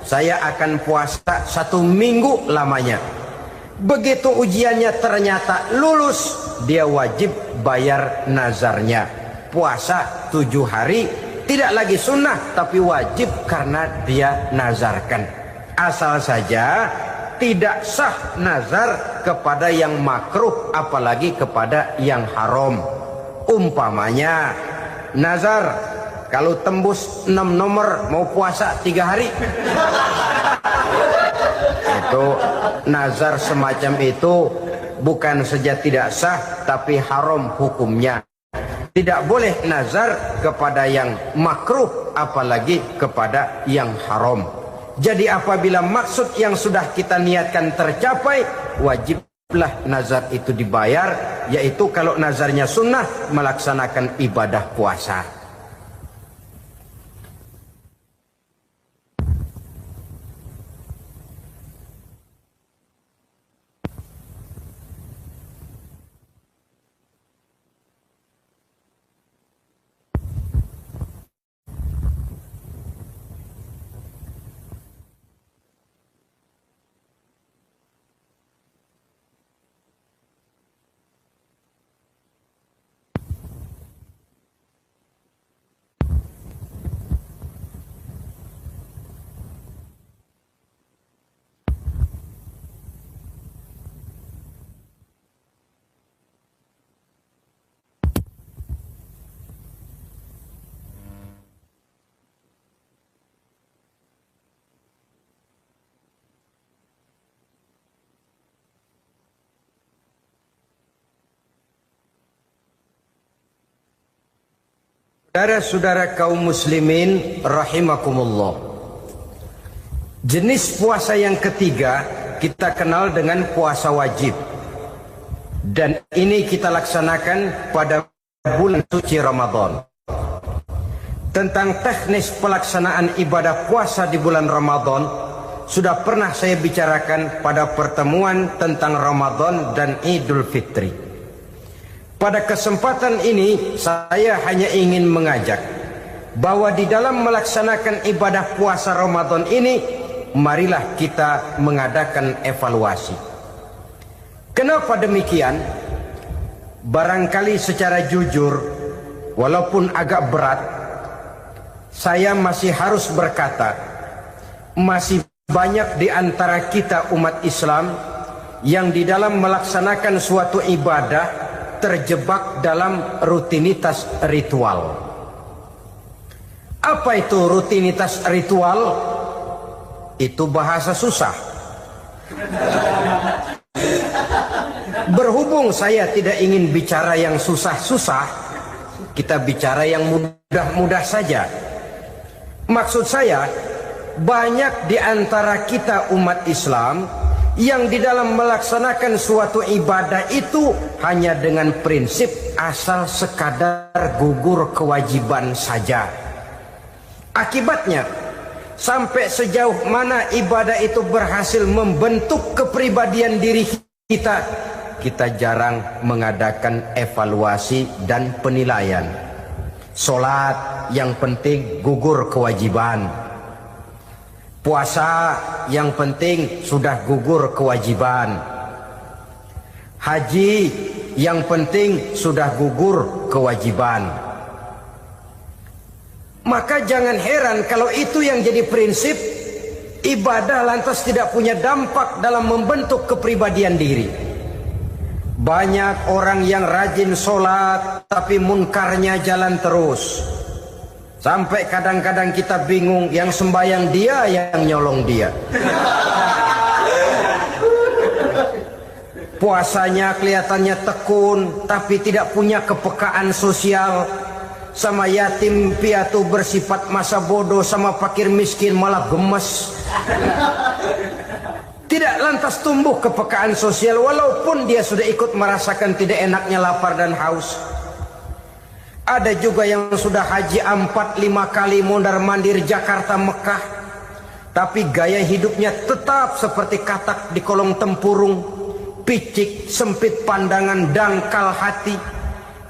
Speaker 1: saya akan puasa 1 minggu lamanya. Begitu ujiannya ternyata lulus, dia wajib bayar nazarnya. Puasa 7 hari, tidak lagi sunnah, tapi wajib karena dia nazarkan. Asal saja tidak sah nazar kepada yang makruh, apalagi kepada yang haram. Umpamanya nazar, kalau tembus 6 nomor mau puasa 3 hari. Itu nazar semacam itu bukan saja tidak sah, tapi haram hukumnya. Tidak boleh nazar kepada yang makruh, apalagi kepada yang haram. Jadi apabila maksud yang sudah kita niatkan tercapai, wajiblah nazar itu dibayar, yaitu kalau nazarnya sunnah, melaksanakan ibadah puasa. Saudara-saudara kaum muslimin rahimakumullah. Jenis puasa yang ketiga, kita kenal dengan puasa wajib. Dan ini kita laksanakan pada bulan suci Ramadan. Tentang teknis pelaksanaan ibadah puasa di bulan Ramadan sudah pernah saya bicarakan pada pertemuan tentang Ramadan dan Idul Fitri. Pada kesempatan ini saya hanya ingin mengajak bahwa di dalam melaksanakan ibadah puasa Ramadan ini, marilah kita mengadakan evaluasi. Kenapa demikian? Barangkali secara jujur, walaupun agak berat, saya masih harus berkata, masih banyak di antara kita umat Islam yang di dalam melaksanakan suatu ibadah terjebak dalam rutinitas ritual. Apa itu rutinitas ritual? Itu bahasa susah. Berhubung saya tidak ingin bicara yang susah-susah, kita bicara yang mudah-mudah saja. Maksud saya, banyak di antara kita umat Islam yang di dalam melaksanakan suatu ibadah itu hanya dengan prinsip asal sekadar gugur kewajiban saja. Akibatnya, sampai sejauh mana ibadah itu berhasil membentuk kepribadian diri kita, kita jarang mengadakan evaluasi dan penilaian. Salat yang penting gugur kewajiban. Puasa yang penting sudah gugur kewajiban. Haji yang penting sudah gugur kewajiban. Maka jangan heran kalau itu yang jadi prinsip, ibadah lantas tidak punya dampak dalam membentuk kepribadian diri. Banyak orang yang rajin sholat tapi munkarnya jalan terus. Sampai kadang-kadang kita bingung, yang sembahyang dia, yang nyolong dia. Puasanya kelihatannya tekun tapi tidak punya kepekaan sosial. Sama yatim piatu bersifat masa bodoh, sama fakir miskin malah gemes. Tidak lantas tumbuh kepekaan sosial walaupun dia sudah ikut merasakan tidak enaknya lapar dan haus. Ada juga yang sudah haji 4-5 kali mondar-mandir Jakarta Mekah, tapi gaya hidupnya tetap seperti katak di kolong tempurung, picik, sempit pandangan, dangkal hati.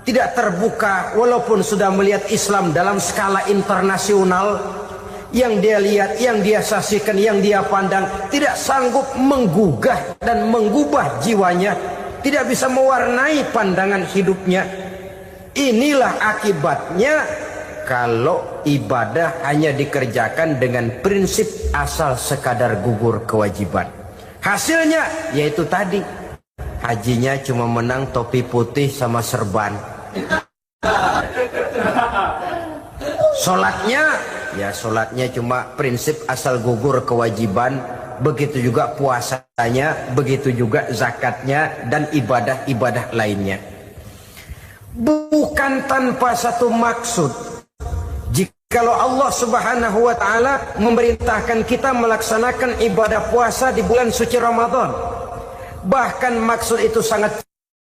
Speaker 1: Tidak terbuka walaupun sudah melihat Islam dalam skala internasional. Yang dia lihat, yang dia saksikan, yang dia pandang, tidak sanggup menggugah dan mengubah jiwanya, tidak bisa mewarnai pandangan hidupnya. Inilah akibatnya kalau ibadah hanya dikerjakan dengan prinsip asal sekadar gugur kewajiban. Hasilnya yaitu tadi, hajinya cuma menang topi putih sama serban. Sholatnya, ya sholatnya cuma prinsip asal gugur kewajiban. Begitu juga puasanya, begitu juga zakatnya dan ibadah-ibadah lainnya. Bukan tanpa satu maksud. Jikalau Allah Subhanahu wa ta'ala memerintahkan kita melaksanakan ibadah puasa di bulan suci Ramadan, bahkan maksud itu sangat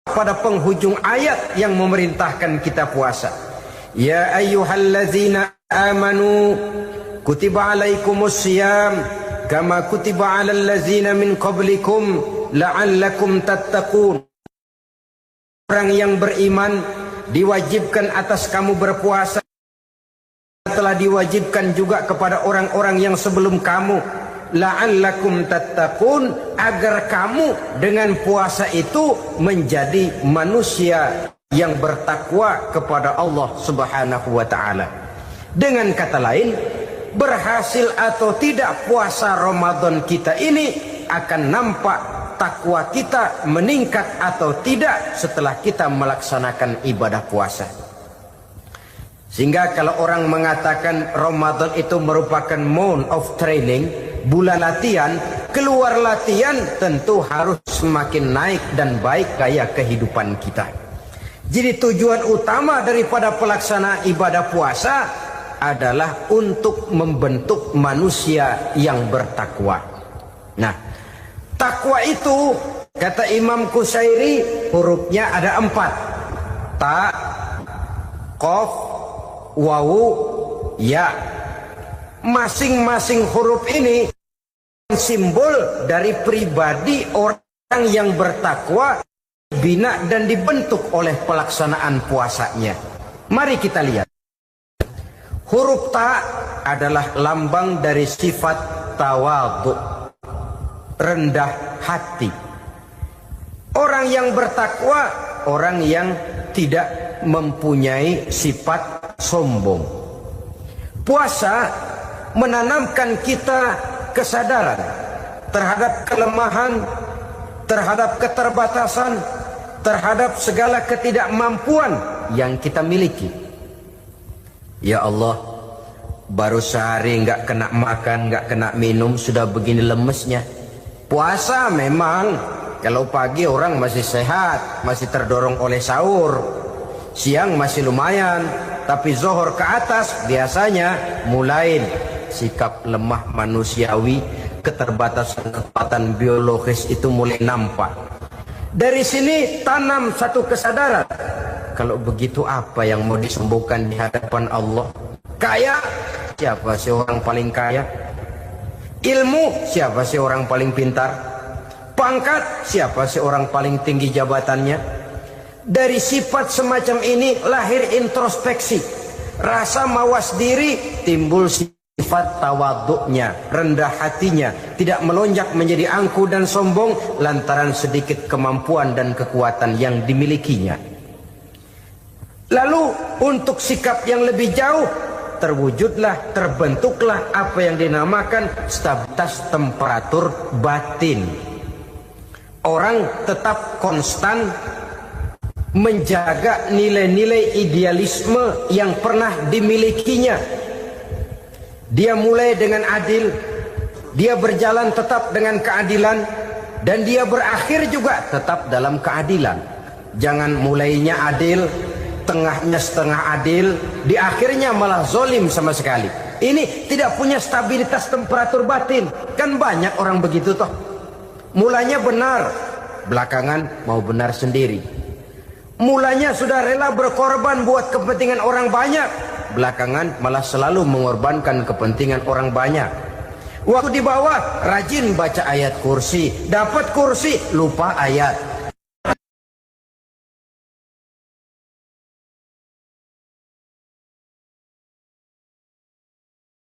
Speaker 1: pada penghujung ayat yang memerintahkan kita puasa. Ya ayyuhallazina amanu kutiba alaikumus siyam kama kutiba alal ladzina min qablikum la'allakum tattaqun. Orang yang beriman diwajibkan atas kamu berpuasa, telah diwajibkan juga kepada orang-orang yang sebelum kamu, la'allakum tattaqun, agar kamu dengan puasa itu menjadi manusia yang bertakwa kepada Allah Subhanahu wa ta'ala. Dengan kata lain, berhasil atau tidak puasa Ramadan kita ini akan nampak takwa kita meningkat atau tidak setelah kita melaksanakan ibadah puasa. Sehingga kalau orang mengatakan Ramadan itu merupakan month of training, bulan latihan, keluar latihan tentu harus semakin naik dan baik gaya kehidupan kita. Jadi tujuan utama daripada pelaksana ibadah puasa adalah untuk membentuk manusia yang bertakwa. Nah, Takwa itu, kata Imam Qusairi, hurufnya ada 4. Ta, qaf, wawu, ya. Masing-masing huruf ini simbol dari pribadi orang yang bertakwa, bina dan dibentuk oleh pelaksanaan puasanya. Mari kita lihat. Huruf ta adalah lambang dari sifat tawadhu, rendah hati. Orang yang bertakwa, orang yang tidak mempunyai sifat sombong. Puasa menanamkan kita kesadaran terhadap kelemahan, terhadap keterbatasan, terhadap segala ketidakmampuan yang kita miliki. Ya Allah, baru sehari nggak kena makan, nggak kena minum, sudah begini lemesnya. Puasa memang, kalau pagi orang masih sehat, masih terdorong oleh sahur, siang masih lumayan, tapi zuhur ke atas biasanya mulai sikap lemah manusiawi, keterbatasan kekuatan biologis itu mulai nampak. Dari sini tanam satu kesadaran. Kalau begitu apa yang mau disembuhkan di hadapan Allah? Kaya, siapa sih orang paling kaya? Ilmu, siapa sih orang paling pintar? Pangkat, siapa sih orang paling tinggi jabatannya? Dari sifat semacam ini lahir introspeksi, rasa mawas diri, timbul sifat tawaduknya, rendah hatinya, tidak melonjak menjadi angkuh dan sombong lantaran sedikit kemampuan dan kekuatan yang dimilikinya. Lalu untuk sikap yang lebih jauh, terwujudlah, terbentuklah apa yang dinamakan stabilitas temperatur batin. Orang tetap konstan menjaga nilai-nilai idealisme yang pernah dimilikinya. Dia mulai dengan adil, dia berjalan tetap dengan keadilan, dan dia berakhir juga tetap dalam keadilan. Jangan mulainya adil, tengahnya setengah adil, di akhirnya malah zolim sama sekali. Ini tidak punya stabilitas temperatur batin. Kan banyak orang begitu toh. Mulanya benar, belakangan mau benar sendiri. Mulanya sudah rela berkorban buat kepentingan orang banyak, belakangan malah selalu mengorbankan kepentingan orang banyak. Waktu di bawah rajin baca ayat kursi, dapat kursi lupa ayat.